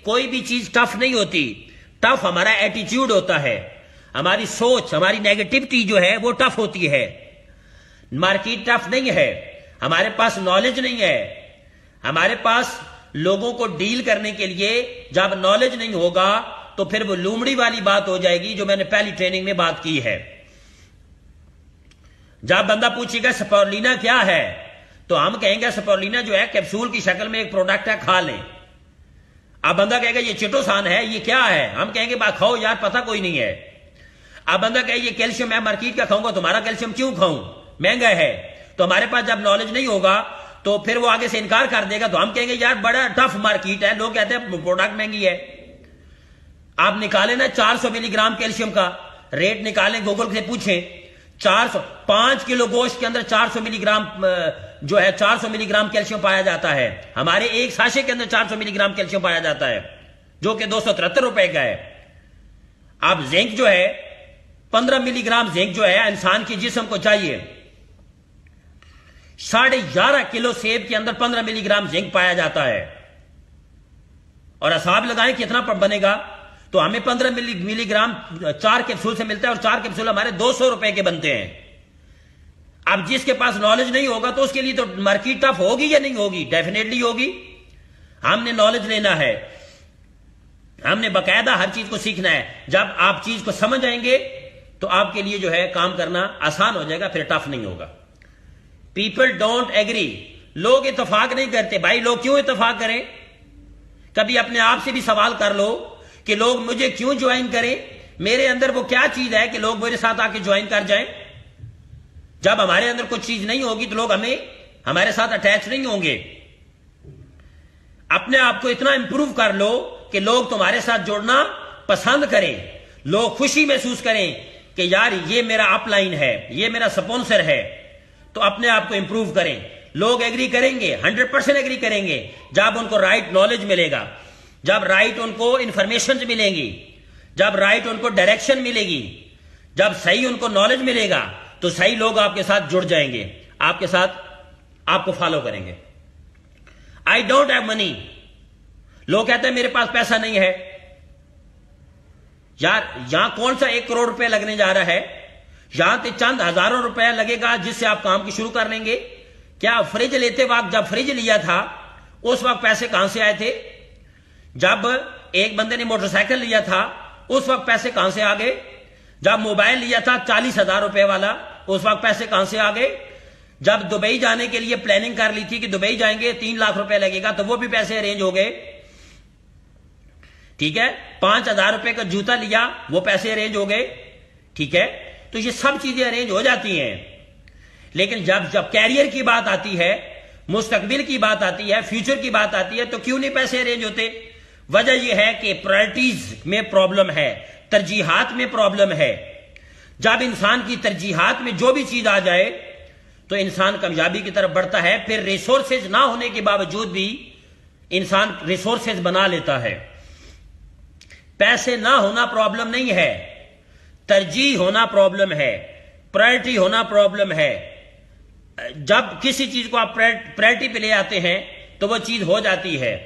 S1: کوئی بھی چیز ٹف نہیں ہوتی. ٹف ہمارا ایٹیچیوڈ ہوتا ہے، ہماری سوچ، ہماری نیگیٹیوٹی جو ہے وہ ٹف ہوتی ہے. مارکیٹ ٹف نہیں ہے. ہمارے پاس نالج نہیں ہے. ہمارے پاس لوگوں کو ڈیل کرنے کے لیے جب نالج نہیں ہوگا تو پھر وہ لومڑی والی بات ہو جائے گی جو میں نے پہلی ٹریننگ میں بات کی ہے. جب بندہ پوچھے گا سپولینا کیا ہے تو ہم کہیں گے سپولینا جو ہے کیپسول کی شکل میں ایک پروڈکٹ ہے، کھا لیں. اب بندہ کہے گا یہ چٹوسان ہے، یہ کیا ہے؟ ہم کہیں گے کھاؤ یار، پتہ کوئی نہیں ہے. اب بندہ کہے یہ کیلشیم میں مارکیٹ کا کھاؤں گا، تمہارا کیلشیم کیوں کھاؤں، مہنگا ہے. تو ہمارے پاس جب نالج نہیں ہوگا تو پھر وہ آگے سے انکار کر دے گا. تو ہم کہیں گے یار بڑا ٹف مارکیٹ ہے، لوگ کہتے ہیں پروڈکٹ مہنگی ہے. آپ نکالیں نا 400 ملی گرام کیلشیم کا ریٹ نکالیں، گوگل سے پوچھیں. 5 کلو گوشت کے اندر 400 ملی گرام جو ہے 400 ملی گرام کیلشیم پایا جاتا ہے. ہمارے ایک ساشے کے اندر 400 ملی گرام کیلشیم پایا جاتا ہے جو کہ 273 روپے کا ہے. اب زنک جو ہے 15 ملی گرام زنک جو ہے انسان کے جسم کو چاہیے. 11.5 کلو سیب کے اندر 15 ملی گرام زنک پایا جاتا ہے. اور حساب لگائیں کتنا بنے گا، تو ہمیں 15 ملی گرام 4 کیپسول سے ملتا ہے، اور 4 کیپسول ہمارے 200 روپے کے بنتے ہیں۔ اب جس کے پاس نالج نہیں ہوگا تو اس کے لیے تو مارکیٹ ٹف ہوگی یا نہیں ہوگی؟ ڈیفینیٹلی ہوگی۔ ہم نے نالج لینا ہے، ہم نے باقاعدہ ہر چیز کو سیکھنا ہے۔ جب آپ چیز کو سمجھ آئیں گے تو آپ کے لیے جو ہے کام کرنا آسان ہو جائے گا، پھر ٹف نہیں ہوگا۔ پیپل ڈونٹ ایگری، لوگ اتفاق نہیں کرتے۔ بھائی لوگ کیوں اتفاق کریں؟ کبھی اپنے آپ سے بھی سوال کر لو کہ لوگ مجھے کیوں جوائن کریں، میرے اندر وہ کیا چیز ہے کہ لوگ میرے ساتھ آ کے جوائن کر جائیں؟ جب ہمارے اندر کچھ چیز نہیں ہوگی تو لوگ ہمارے ساتھ اٹیچ نہیں ہوں گے۔ اپنے آپ کو اتنا امپروو کر لو کہ لوگ تمہارے ساتھ جڑنا پسند کریں، لوگ خوشی محسوس کریں کہ یار یہ میرا اپ لائن ہے، یہ میرا سپونسر ہے، تو اپنے آپ کو امپروو کریں۔ لوگ ایگری کریں گے، 100% ایگری کریں گے جب ان کو رائٹ نالج ملے گا، جب رائٹ ان کو انفارمیشن ملیں گی، جب رائٹ ان کو ڈائریکشن ملے گی، جب صحیح ان کو نالج ملے گا تو صحیح لوگ آپ کے ساتھ جڑ جائیں گے، آپ کے ساتھ آپ کو فالو کریں گے۔ آئی ڈونٹ ہیو منی، لوگ کہتے ہیں میرے پاس پیسہ نہیں ہے۔ یار یہاں کون سا 1 کروڑ روپے لگنے جا رہا ہے؟ یہاں تو چند ہزاروں روپے لگے گا جس سے آپ کام کی شروع کر لیں گے۔ کیا فریج لیتے وقت، جب فریج لیا تھا اس وقت پیسے کہاں سے آئے تھے؟ جب ایک بندے نے موٹر سائیکل لیا تھا اس وقت پیسے کہاں سے آ گئے؟ جب موبائل لیا تھا 40,000 روپے والا اس وقت پیسے کہاں سے آ گئے؟ جب دبئی جانے کے لیے پلاننگ کر لی تھی کہ دبئی جائیں گے 3 لاکھ روپے لگے گا تو وہ بھی پیسے ارینج ہو گئے، ٹھیک ہے۔ 5,000 روپے کا جوتا لیا وہ پیسے ارینج ہو گئے، ٹھیک ہے۔ تو یہ سب چیزیں ارینج ہو جاتی ہیں، لیکن جب کیریئر کی بات آتی ہے، مستقبل کی بات آتی ہے، فیوچر کی بات آتی ہے تو کیوں نہیں پیسے ارینج ہوتے؟ وجہ یہ ہے کہ پرائرٹیز میں پرابلم ہے، ترجیحات میں پرابلم ہے۔ جب انسان کی ترجیحات میں جو بھی چیز آ جائے تو انسان کامیابی کی طرف بڑھتا ہے۔ پھر ریسورسز نہ ہونے کے باوجود بھی انسان ریسورسز بنا لیتا ہے۔ پیسے نہ ہونا پرابلم نہیں ہے، ترجیح ہونا پرابلم ہے، پرائرٹی ہونا پرابلم ہے۔ جب کسی چیز کو آپ پرائرٹی پہ لے آتے ہیں تو وہ چیز ہو جاتی ہے۔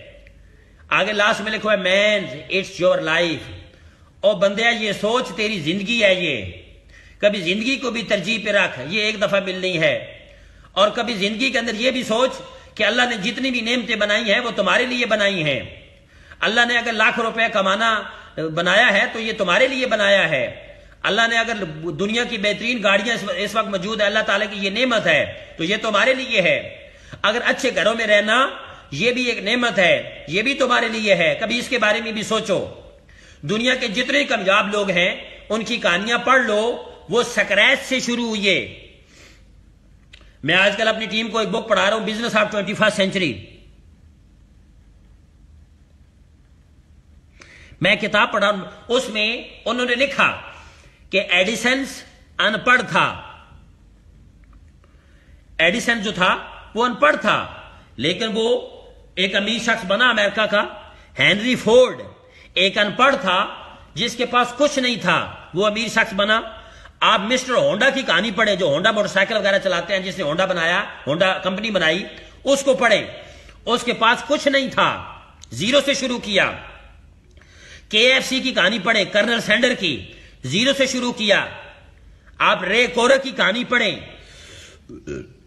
S1: آگے لاسٹ میں لکھو ہے مین اٹس یور لائف، اور بندیا یہ سوچ تیری زندگی ہے، یہ کبھی زندگی کو بھی ترجیح پہ رکھ، یہ ایک دفعہ ملنی ہے۔ اور کبھی زندگی کے اندر یہ بھی سوچ کہ اللہ نے جتنی بھی نعمتیں بنائی ہیں وہ تمہارے لیے بنائی ہیں۔ اللہ نے اگر لاکھ روپے کمانا بنایا ہے تو یہ تمہارے لیے بنایا ہے۔ اللہ نے اگر دنیا کی بہترین گاڑیاں اس وقت موجود ہے، اللہ تعالیٰ کی یہ نعمت ہے تو یہ تمہارے لیے ہے۔ اگر اچھے گھروں میں رہنا یہ بھی ایک نعمت ہے، یہ بھی تمہارے لیے ہے۔ کبھی اس کے بارے میں بھی سوچو۔ دنیا کے جتنے کامیاب لوگ ہیں ان کی کہانیاں پڑھ لو، وہ سکریچ سے شروع ہوئے۔ میں آج کل اپنی ٹیم کو ایک بک پڑھا رہا ہوں، بزنس آف 21st سینچری۔ میں کتاب پڑھا ہوں، اس میں انہوں نے لکھا کہ ایڈیسنس ان پڑھ تھا۔ ایڈیسن جو تھا وہ ان پڑھ تھا، لیکن وہ ایک امیر شخص بنا امریکہ کا۔ ہینری فورڈ ایک ان پڑھ تھا جس کے پاس کچھ نہیں تھا، وہ امیر شخص بنا۔ آپ مسٹر ہونڈا کی کہانی پڑھیں، جو ہونڈا موٹر سائیکل وغیرہ چلاتے ہیں، جس نے ہونڈا بنایا، ہونڈا کمپنی بنائی، اس کو پڑھیں۔ اس کے پاس کچھ نہیں تھا، زیرو سے شروع کیا۔ KFC کی کہانی پڑھیں، کرنل سینڈر کی، زیرو سے شروع کیا۔ آپ رے کورک کی کہانی پڑھیں،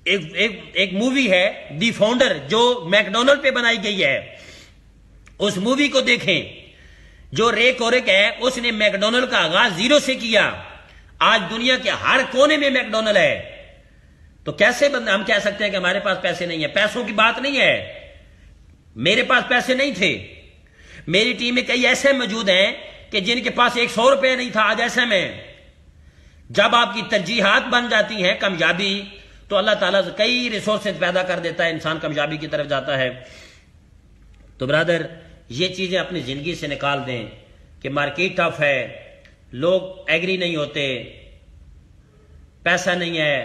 S1: ایک مووی ہے دی فاؤنڈر جو میکڈونلڈ پہ بنائی گئی ہے، اس مووی کو دیکھیں۔ جو رے کورک ہے اس نے میکڈونلڈ کا آغاز زیرو سے کیا، آج دنیا کے ہر کونے میں میکڈونلڈ ہے۔ تو کیسے ہم کہہ سکتے ہیں کہ ہمارے پاس پیسے نہیں ہیں؟ پیسوں کی بات نہیں ہے، میرے پاس پیسے نہیں تھے، میری ٹیم میں کئی ایسے موجود ہیں کہ جن کے پاس 100 روپے نہیں تھا آج ایسے میں۔ جب آپ کی ترجیحات بن جاتی ہیں کامیابی تو اللہ تعالیٰ سے کئی ریسورسز پیدا کر دیتا ہے، انسان کامیابی کی طرف جاتا ہے۔ تو برادر یہ چیزیں اپنی زندگی سے نکال دیں کہ مارکیٹ ٹف ہے، لوگ ایگری نہیں ہوتے، پیسہ نہیں ہے،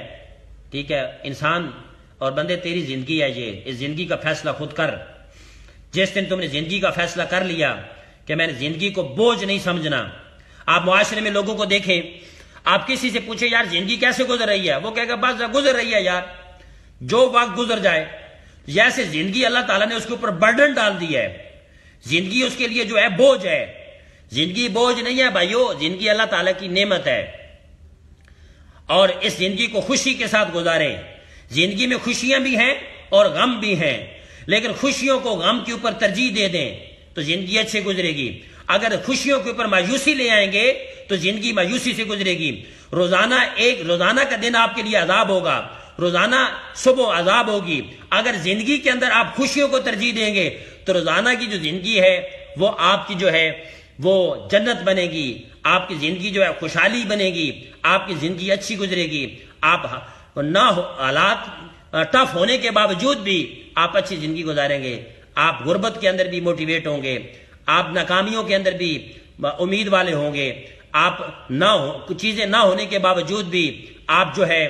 S1: ٹھیک ہے۔ انسان اور بندے تیری زندگی ہے، یہ اس زندگی کا فیصلہ خود کر۔ جس دن تم نے زندگی کا فیصلہ کر لیا کہ میں نے زندگی کو بوجھ نہیں سمجھنا۔ آپ معاشرے میں لوگوں کو دیکھیں، آپ کسی سے پوچھیں یار زندگی کیسے گزر رہی ہے، وہ کہے گا بس گزر رہی ہے یار، جو وقت گزر جائے۔ جیسے زندگی اللہ تعالیٰ نے اس کے اوپر برڈن ڈال دی ہے، زندگی اس کے لیے جو ہے بوجھ ہے. زندگی بوجھ نہیں ہے بھائیو، زندگی اللہ تعالیٰ کی نعمت ہے، اور اس زندگی کو خوشی کے ساتھ گزاریں. زندگی میں خوشیاں بھی ہیں اور غم بھی ہیں، لیکن خوشیوں کو غم کے اوپر ترجیح دے دیں تو زندگی اچھے گزرے گی. اگر خوشیوں کے اوپر مایوسی لے آئیں گے تو زندگی مایوسی سے گزرے گی. روزانہ کا دن آپ کے لیے عذاب ہوگا، روزانہ صبح عذاب ہوگی. اگر زندگی کے اندر آپ خوشیوں کو ترجیح دیں گے تو روزانہ کی جو زندگی ہے وہ آپ کی جو ہے وہ جنت بنے گی. آپ کی زندگی جو ہے خوشحالی بنے گی، آپ کی زندگی اچھی گزرے گی. آپ حالات ٹف ہونے کے باوجود بھی آپ اچھی زندگی گزاریں گے. آپ غربت کے اندر بھی موٹیویٹ ہوں گے، آپ ناکامیوں کے اندر بھی امید والے ہوں گے. آپ چیزیں نہ ہونے کے باوجود بھی آپ جو ہے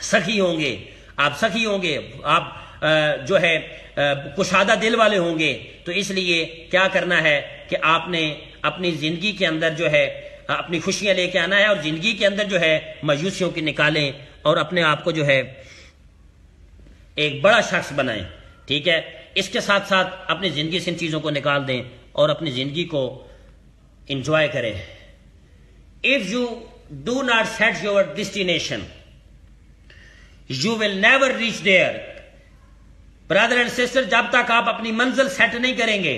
S1: سخی ہوں گے، آپ جو ہے کشادہ دل والے ہوں گے. تو اس لیے کیا کرنا ہے کہ آپ نے اپنی زندگی کے اندر جو ہے اپنی خوشیاں لے کے آنا ہے، اور زندگی کے اندر جو ہے مایوسیوں کی نکالیں اور اپنے آپ کو جو ہے ایک بڑا شخص بنائیں. ٹھیک ہے، اس کے ساتھ ساتھ اپنی زندگی سے ان چیزوں کو نکال دیں اور اپنی زندگی کو انجوائے کریں. If you do not set your destination, you will never reach there. Brother and sister, جب تک آپ اپنی منزل سیٹ نہیں کریں گے،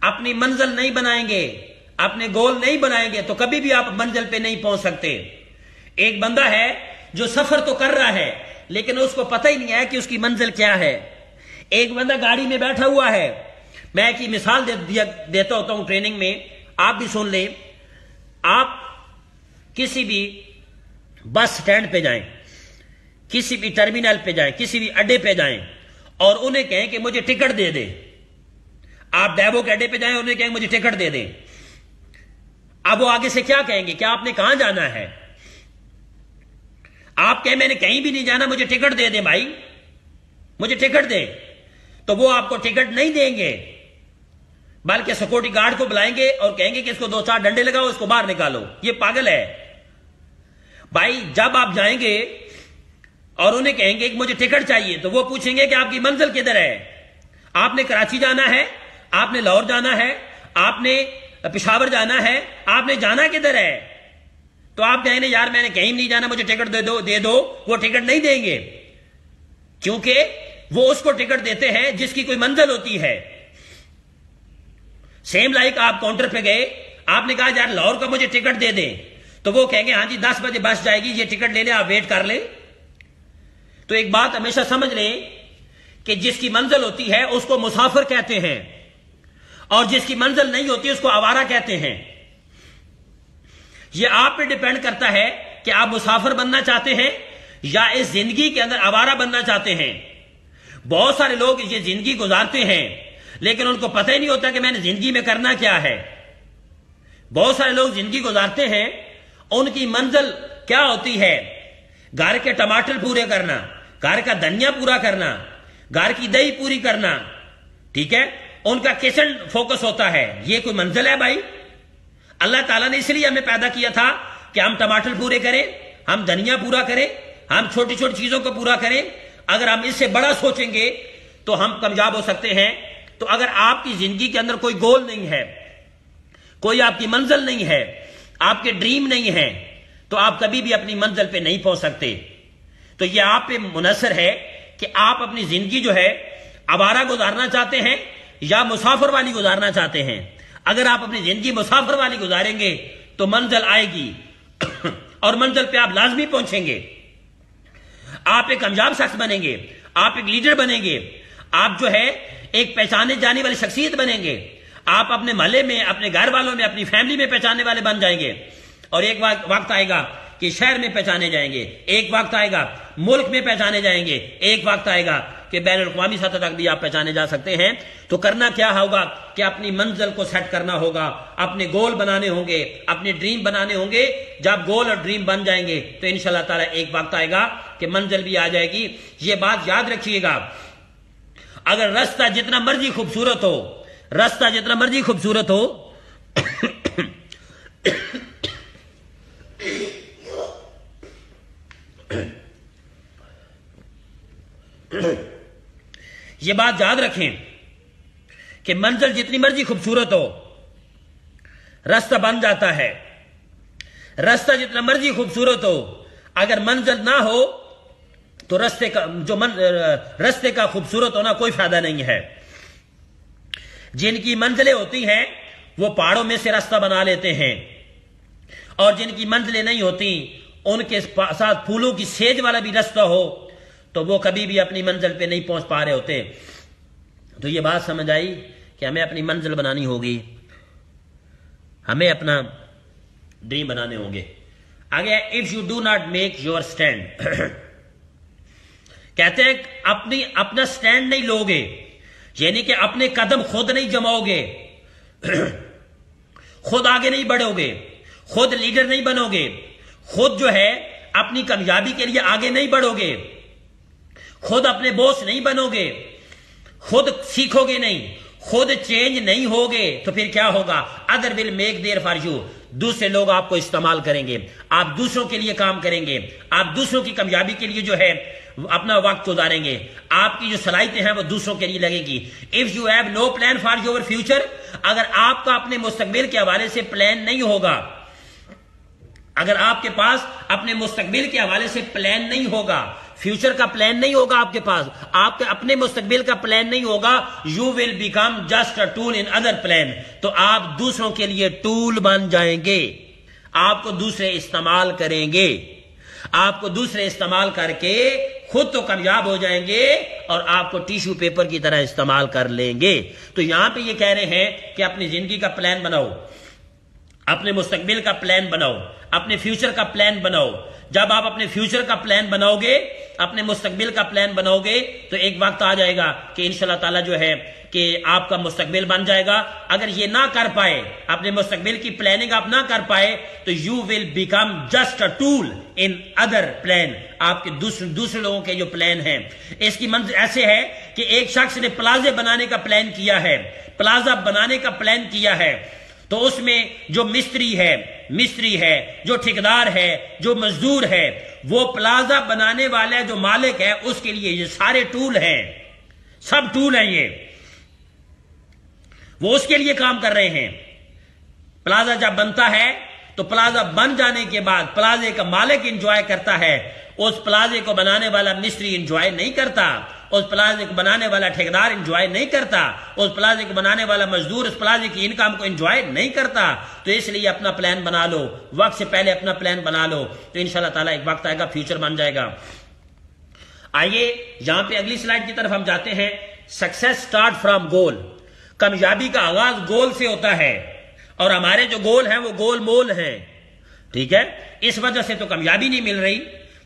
S1: اپنی منزل نہیں بنائیں گے، اپنے گول نہیں بنائیں گے تو کبھی بھی آپ منزل پہ نہیں پہنچ سکتے. ایک بندہ ہے جو سفر تو کر رہا ہے لیکن اس کو پتہ ہی نہیں ہے کہ اس کی منزل کیا ہے. ایک بندہ گاڑی میں بیٹھا ہوا ہے. میں ایک ہی مثال دیتا ہوتا ہوں ٹریننگ میں، آپ بھی سن لیں. آپ کسی بھی بس سٹینڈ پہ جائیں، کسی بھی ٹرمینل پہ جائیں، کسی بھی اڈے پہ جائیں اور انہیں کہیں کہ مجھے ٹکٹ دے دیں. آپ ڈیبو کے اڈے پہ جائیں، انہیں کہیں مجھے ٹکٹ دے دیں. اب وہ آگے سے کیا کہیں گے کہ آپ نے کہاں جانا ہے؟ آپ کہیں میں نے کہیں بھی نہیں جانا، مجھے ٹکٹ دے دیں بھائی، مجھے ٹکٹ دیں. تو وہ آپ کو ٹکٹ نہیں دیں گے، بلکہ سیکورٹی گارڈ کو بلائیں گے اور کہیں گے کہ اس کو 2-4 ڈنڈے لگاؤ، اس کو باہر نکالو. یہ پاگل ہے بھائی. جب آپ جائیں گے اور انہیں کہیں گے کہ مجھے ٹکٹ چاہیے تو وہ پوچھیں گے کہ آپ کی منزل کدھر ہے؟ آپ نے کراچی جانا ہے، آپ نے لاہور جانا ہے، آپ نے پشاور جانا ہے، آپ نے جانا کدھر ہے؟ تو آپ کہیں گے یار میں نے کہیں نہیں جانا، مجھے ٹکٹ دے دو. وہ ٹکٹ نہیں دیں گے کیونکہ وہ اس کو ٹکٹ دیتے ہیں جس کی کوئی منزل ہوتی ہے. سیم لائک آپ کاؤنٹر پہ گئے، آپ نے کہا یار لاہور کا مجھے ٹکٹ دے دیں، تو وہ کہیں گے ہاں جی 10 بجے بس جائے گی، یہ ٹکٹ لے لیں، آپ ویٹ کر لیں. تو ایک بات ہمیشہ سمجھ لیں کہ جس کی منزل ہوتی ہے اس کو مسافر کہتے ہیں، اور جس کی منزل نہیں ہوتی اس کو آوارہ کہتے ہیں. یہ آپ پہ ڈیپینڈ کرتا ہے کہ آپ مسافر بننا چاہتے ہیں یا اس زندگی کے اندر آوارہ بننا چاہتے ہیں. بہت سارے لوگ یہ زندگی گزارتے ہیں لیکن ان کو پتہ ہی نہیں ہوتا کہ میں نے زندگی میں کرنا کیا ہے. بہت سارے لوگ زندگی گزارتے ہیں، ان کی منزل کیا ہوتی ہے؟ گھر کے ٹماٹر پورے کرنا، گھر کا دھنیا پورا کرنا، گھر کی دہی پوری کرنا. ٹھیک ہے، ان کا کچن فوکس ہوتا ہے. یہ کوئی منزل ہے بھائی؟ اللہ تعالیٰ نے اس لیے ہمیں پیدا کیا تھا کہ ہم ٹماٹر پورے کریں، ہم دھنیا پورا کریں، ہم چھوٹی چھوٹی چیزوں کو پورا کریں. اگر ہم اس سے بڑا سوچیں گے تو ہم کامیاب ہو سکتے ہیں. تو اگر آپ کی زندگی کے اندر کوئی گول نہیں ہے، کوئی آپ کی منزل نہیں ہے، آپ کے ڈریم نہیں ہے، تو آپ کبھی بھی اپنی منزل پہ نہیں پہنچ سکتے. تو یہ آپ پہ منحصر ہے کہ آپ اپنی زندگی جو ہے آوارہ گزارنا چاہتے ہیں یا مسافر والی گزارنا چاہتے ہیں. اگر آپ اپنی زندگی مسافر والی گزاریں گے تو منزل آئے گی اور منزل پہ آپ لازمی پہنچیں گے. آپ ایک کامیاب شخص بنیں گے، آپ ایک لیڈر بنیں گے، آپ جو ہے ایک پہچانے جانے والی شخصیت بنیں گے. آپ اپنے محلے میں، اپنے گھر والوں میں، اپنی فیملی میں پہچانے والے بن جائیں گے. اور ایک وقت آئے گا کہ شہر میں پہچانے جائیں گے، ایک وقت آئے گا ملک میں پہچانے جائیں گے، ایک وقت آئے گا کہ بین الاقوامی سطح تک بھی آپ پہچانے جا سکتے ہیں. تو کرنا کیا ہوگا کہ اپنی منزل کو سیٹ کرنا ہوگا، اپنے گول بنانے ہوں گے، اپنے ڈریم بنانے ہوں گے. جب گول اور ڈریم بن جائیں گے تو انشاءاللہ تعالی ایک وقت آئے گا کہ منزل بھی آ جائے گی. یہ بات یاد رکھیے گا، اگر رستہ جتنا مرضی خوبصورت ہو، رستہ جتنا مرضی خوبصورت ہو یہ بات یاد رکھیں کہ منزل جتنی مرضی خوبصورت ہو راستہ بن جاتا ہے. راستہ جتنا مرضی خوبصورت ہو اگر منزل نہ ہو تو راستے کا خوبصورت ہونا کوئی فائدہ نہیں ہے. جن کی منزلیں ہوتی ہیں وہ پہاڑوں میں سے راستہ بنا لیتے ہیں اور جن کی منزلیں نہیں ہوتی ان کے ساتھ پھولوں کی سیج والا بھی راستہ ہو تو وہ کبھی بھی اپنی منزل پہ نہیں پہنچ پا رہے ہوتے. تو یہ بات سمجھ آئی کہ ہمیں اپنی منزل بنانی ہوگی, ہمیں اپنا ڈریم بنانے ہوں گے. آگے if you do not make your stand, کہتے ہیں اپنا سٹینڈ نہیں لو گے, یعنی کہ اپنے قدم خود نہیں جماؤ گے, خود آگے نہیں بڑھو گے, خود لیڈر نہیں بنو گے, خود جو ہے اپنی کامیابی کے لیے آگے نہیں بڑھو گے, خود اپنے بوس نہیں بنو گے, خود سیکھو گے نہیں, خود چینج نہیں ہوگے تو پھر کیا ہوگا؟ Other will make there for you, دوسرے لوگ آپ کو استعمال کریں گے, آپ دوسروں کے لیے کام کریں گے, آپ دوسروں کی کامیابی کے لیے جو ہے اپنا وقت گزاریں گے, آپ کی جو صلاحیتیں ہیں وہ دوسروں کے لیے لگے گی. If you have no plan for your future, اگر آپ کا اپنے مستقبل کے حوالے سے پلان نہیں ہوگا, اگر آپ کے پاس اپنے مستقبل کے حوالے سے پلان نہیں ہوگا, فیوچر کا پلان نہیں ہوگا آپ کے پاس, آپ کے اپنے مستقبل کا پلان نہیں ہوگا, you will become just a tool in other plan, تو آپ دوسروں کے لیے ٹول بن جائیں گے, آپ کو دوسرے استعمال کریں گے, آپ کو دوسرے استعمال کر کے خود تو کامیاب ہو جائیں گے اور آپ کو ٹیشو پیپر کی طرح استعمال کر لیں گے. تو یہاں پہ یہ کہہ رہے ہیں کہ اپنی زندگی کا پلان بناؤ, اپنے مستقبل کا پلان بناؤ, اپنے فیوچر کا پلان بناؤ. جب آپ اپنے فیوچر کا پلان بناؤ گے, اپنے مستقبل کا پلان بناؤ گے تو ایک وقت آ جائے گا کہ انشاءاللہ تعالی جو ہے کہ آپ کا مستقبل بن جائے گا. اگر یہ نہ کر پائے, اپنے مستقبل کی پلاننگ آپ نہ کر پائے تو you will become just a tool in other plan, آپ کے دوسرے لوگوں کے جو پلان ہیں. اس کی منظر ایسے ہے کہ ایک شخص نے پلازے بنانے کا پلان کیا ہے, پلازا بنانے کا پلان کیا ہے, تو اس میں جو مستری ہے, جو ٹھیکیدار ہے, جو مزدور ہے, وہ پلازا بنانے والا جو مالک ہے اس کے لیے یہ سارے ٹول ہیں, سب ٹول ہیں, یہ وہ اس کے لیے کام کر رہے ہیں. پلازا جب بنتا ہے تو پلازا بن جانے کے بعد پلازے کا مالک انجوائے کرتا ہے, اس پلازے کو بنانے والا مستری انجوائے نہیں کرتا, اس پلازے کو بنانے والا ٹھیکیدار انجوائے نہیں کرتا, اس پلازے کو بنانے والا مزدور اس پلازے کی انکم کو انجوائے نہیں کرتا. تو اس لیے اپنا پلان بنا لو, وقت سے پہلے اپنا پلان بنا لو, تو انشاءاللہ تعالیٰ ایک وقت آئے گا فیوچر بن جائے گا. آئیے یہاں پہ اگلی سلائیڈ کی طرف ہم جاتے ہیں. سکسیس سٹارٹ فرام گول, کامیابی کا آغاز گول سے ہوتا ہے اور ہمارے جو گول ہیں وہ گول مول ہیں. ٹھیک ہے, اس وجہ سے تو کامیابی نہیں مل رہی.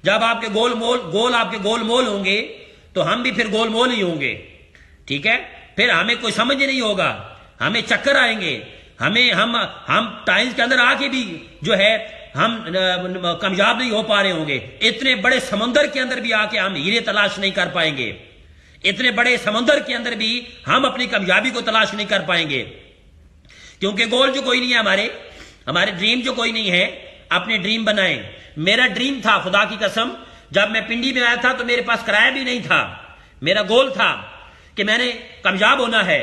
S1: جب آپ کے گول آپ کے گول مول ہوں گے تو ہم بھی پھر گول مول ہی ہوں گے. ٹھیک ہے, پھر ہمیں کوئی سمجھ نہیں ہوگا, ہمیں چکر آئیں گے, ہم ٹائمز کے اندر آ کے بھی جو ہے ہم کامیاب نہیں ہو پا رہے ہوں گے. اتنے بڑے سمندر کے اندر بھی آ کے ہم ہیرے تلاش نہیں کر پائیں گے, اتنے بڑے سمندر کے اندر بھی ہم اپنی کامیابی کو تلاش نہیں کر پائیں گے, کیونکہ گول جو کوئی نہیں ہے, ہمارے ڈریم جو کوئی نہیں ہے. اپنے ڈریم بنائیں. میرا ڈریم تھا خدا کی قسم, جب میں پنڈی میں آیا تھا تو میرے پاس کرایہ بھی نہیں تھا. میرا گول تھا کہ میں نے کامیاب ہونا ہے.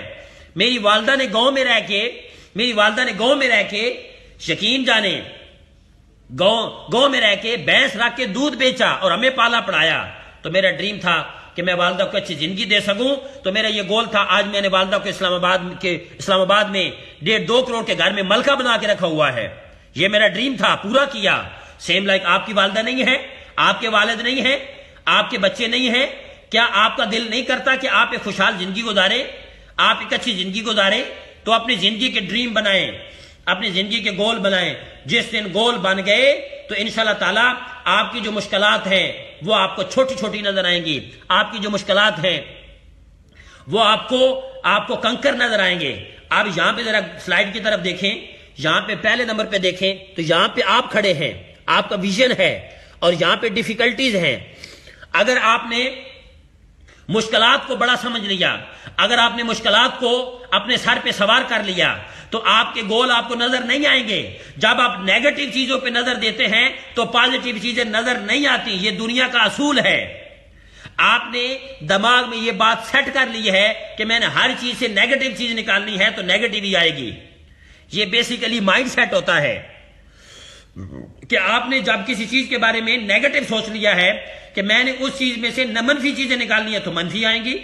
S1: میری والدہ نے گاؤں میں رہ کے یقین جانے گاؤں میں رہ کے بھینس رکھ کے دودھ بیچا اور ہمیں پالا پڑھایا. تو میرا ڈریم تھا کہ میں والدہ کو اچھی زندگی دے سکوں. تو میرا یہ گول تھا. آج میں نے والدہ کو اسلام آباد میں 1.5-2 کروڑ کے گھر میں ملکہ بنا کے رکھا ہوا ہے. یہ میرا ڈریم تھا, پورا کیا. سیم لائک آپ کی والدہ نہیں ہے, آپ کے والد نہیں ہیں, آپ کے بچے نہیں ہیں. کیا آپ کا دل نہیں کرتا کہ آپ ایک خوشحال زندگی گزاریں, آپ ایک اچھی زندگی گزاریں؟ تو اپنی زندگی کے ڈریم بنائیں, اپنی زندگی کے گول بنائیں. جس دن گول بن گئے تو انشاءاللہ تعالی آپ کی جو مشکلات ہیں وہ آپ کو چھوٹی چھوٹی نظر آئیں گی. آپ کی جو مشکلات ہیں وہ آپ کو کنکر نظر آئیں گے. آپ یہاں پہ ذرا سلائیڈ کی طرف دیکھیں, یہاں پہ پہلے نمبر پہ دیکھیں تو یہاں پہ آپ کھڑے ہیں, آپ کا ویژن ہے اور یہاں پہ ڈیفیکلٹیز ہیں. اگر آپ نے مشکلات کو بڑا سمجھ لیا, اگر آپ نے مشکلات کو اپنے سر پہ سوار کر لیا تو آپ کے گول آپ کو نظر نہیں آئیں گے. جب آپ نیگیٹو چیزوں پہ نظر دیتے ہیں تو پازیٹیو چیزیں نظر نہیں آتی. یہ دنیا کا اصول ہے. آپ نے دماغ میں یہ بات سیٹ کر لی ہے کہ میں نے ہر چیز سے نیگیٹو چیز نکالنی ہے تو نیگیٹو ہی آئے گی. یہ بیسیکلی مائنڈ سیٹ ہوتا ہے کہ آپ نے جب کسی چیز کے بارے میں نیگیٹو سوچ لیا ہے کہ میں نے اس چیز میں سے منفی چیزیں نکالنی ہے تو منفی آئیں گی.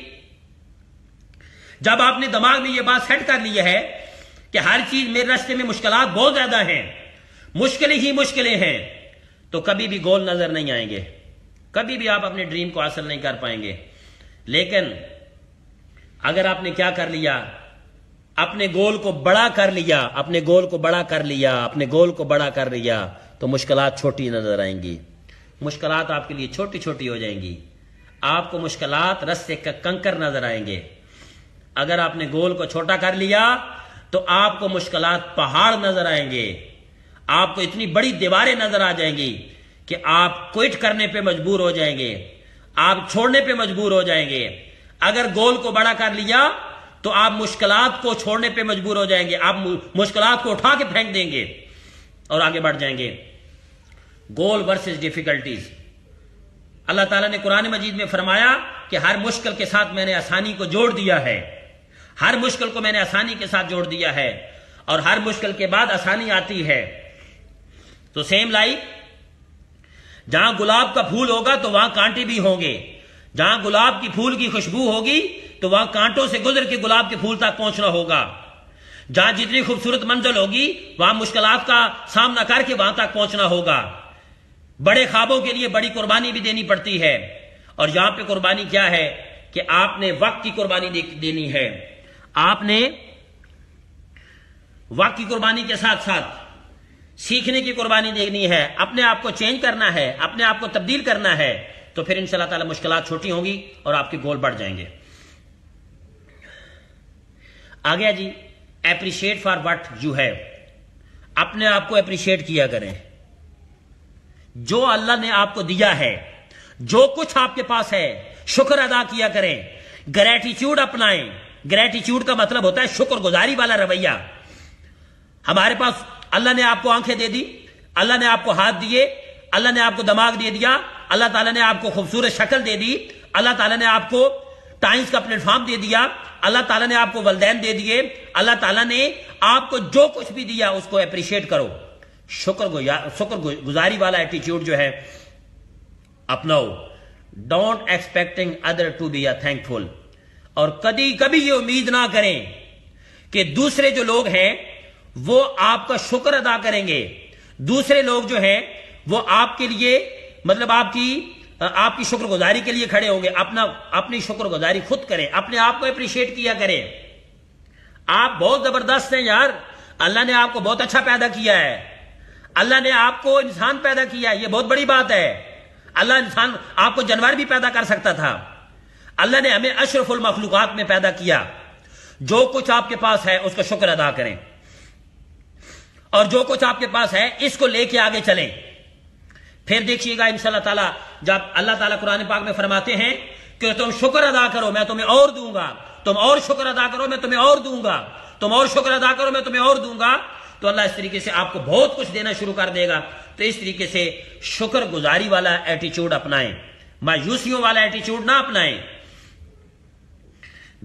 S1: جب آپ نے دماغ میں یہ بات سیٹ کر لی ہے کہ ہر چیز میرے راستے میں مشکلات بہت زیادہ ہیں، مشکلیں ہی مشکلیں ہیں، تو کبھی بھی گول نظر نہیں آئیں گے، کبھی بھی آپ اپنے ڈریم کو حاصل نہیں کر پائیں گے. لیکن اگر آپ نے کیا کر لیا، اپنے گول کو بڑا کر لیا، اپنے گول کو بڑا کر لیا، اپنے گول کو بڑا کر لیا، تو مشکلات چھوٹی نظر آئیں گی. مشکلات آپ کے لیے چھوٹی چھوٹی ہو جائیں گی. آپ کو مشکلات رستے کا کنکر نظر آئیں گے. اگر آپ نے گول کو چھوٹا کر لیا تو آپ کو مشکلات پہاڑ نظر آئیں گے. آپ کو اتنی بڑی دیواریں نظر آ جائیں گی کہ آپ کوئٹ کرنے پہ مجبور ہو جائیں گے، آپ چھوڑنے پہ مجبور ہو جائیں گے. اگر گول کو بڑا کر لیا تو آپ مشکلات کو چھوڑنے پہ مجبور ہو جائیں گے، آپ مشکلات کو اٹھا کے پھینک دیں گے اور آگے بڑھ جائیں گے. گول ورسز ڈیفیکلٹیز. اللہ تعالیٰ نے قرآن مجید میں فرمایا کہ ہر مشکل کے ساتھ میں نے آسانی کو جوڑ دیا ہے، ہر مشکل کو میں نے آسانی کے ساتھ جوڑ دیا ہے، اور ہر مشکل کے بعد آسانی آتی ہے. تو سیم لائف، جہاں گلاب کا پھول ہوگا تو وہاں کانٹے بھی ہوں گے، جہاں گلاب کی پھول کی خوشبو ہوگی تو وہاں کانٹوں سے گزر کے گلاب کے پھول تک پہنچنا ہوگا. جہاں جتنی خوبصورت منزل ہوگی وہاں مشکلات کا سامنا کر کے وہاں تک پہنچنا ہوگا. بڑے خوابوں کے لیے بڑی قربانی بھی دینی پڑتی ہے، اور یہاں پہ قربانی کیا ہے کہ آپ نے وقت کی قربانی دینی ہے. آپ نے وقت کی قربانی کے ساتھ ساتھ سیکھنے کی قربانی دینی ہے، اپنے آپ کو چینج کرنا ہے، اپنے آپ کو تبدیل کرنا ہے. تو پھر انشاءاللہ تعالی مشکلات چھوٹی ہوں گی اور آپ کے گول بڑھ جائیں گے. آگیا جی، appreciate for what you have. اپنے آپ کو اپریشیٹ کیا کریں. جو اللہ نے آپ کو دیا ہے، جو کچھ آپ کے پاس ہے، شکر ادا کیا کریں. گریٹیچیوڈ اپنائیں. گریٹیچیوڈ کا مطلب ہوتا ہے شکر گزاری والا رویہ. ہمارے پاس اللہ نے آپ کو آنکھیں دے دی، اللہ نے آپ کو ہاتھ دیے، اللہ نے آپ کو دماغ دے دیا، اللہ تعالیٰ نے آپ کو خوبصورت شکل دے دی، اللہ تعالیٰ نے آپ کو ٹائمز کا پلیٹ فارم دے دیا، اللہ تعالیٰ نے آپ کو والدین دے دیے، اللہ تعالیٰ نے آپ کو جو کچھ بھی دیا اس کو اپریشیٹ کرو. شکر گزاری والا ایٹیچیوڈ جو ہے اپناؤ. Don't expecting other to be a thankful. اور کبھی یہ امید نہ کریں کہ دوسرے جو لوگ ہیں وہ آپ کا شکر ادا کریں گے. دوسرے لوگ جو ہیں وہ آپ کے لیے مطلب آپ کی شکر گزاری کے لیے کھڑے ہوں گے. اپنی شکر گزاری خود کریں، اپنے آپ کو اپریشیٹ کیا کریں. آپ بہت زبردست ہیں یار، اللہ نے آپ کو بہت اچھا پیدا کیا ہے، اللہ نے آپ کو انسان پیدا کیا ہے، یہ بہت بڑی بات ہے. اللہ آپ کو جانور بھی پیدا کر سکتا تھا. اللہ نے ہمیں اشرف المخلوقات میں پیدا کیا. جو کچھ آپ کے پاس ہے اس کا شکر ادا کریں، اور جو کچھ آپ کے پاس ہے اس کو لے کے آگے چلیں. پھر دیکھیے گا انشاءاللہ تعالیٰ جب اللہ تعالیٰ قرآن پاک میں فرماتے ہیں کہ تم شکر ادا کرو میں تمہیں اور دوں گا، تم اور شکر ادا کرو میں تمہیں اور دوں گا، تم اور شکر ادا کرو میں تمہیں اور دوں گا. تو اللہ اس طریقے سے آپ کو بہت کچھ دینا شروع کر دے گا. تو اس طریقے سے شکر گزاری والا ایٹیچیوڈ اپنائیں، مایوسیوں والا ایٹیچیوڈ نہ اپنائیں.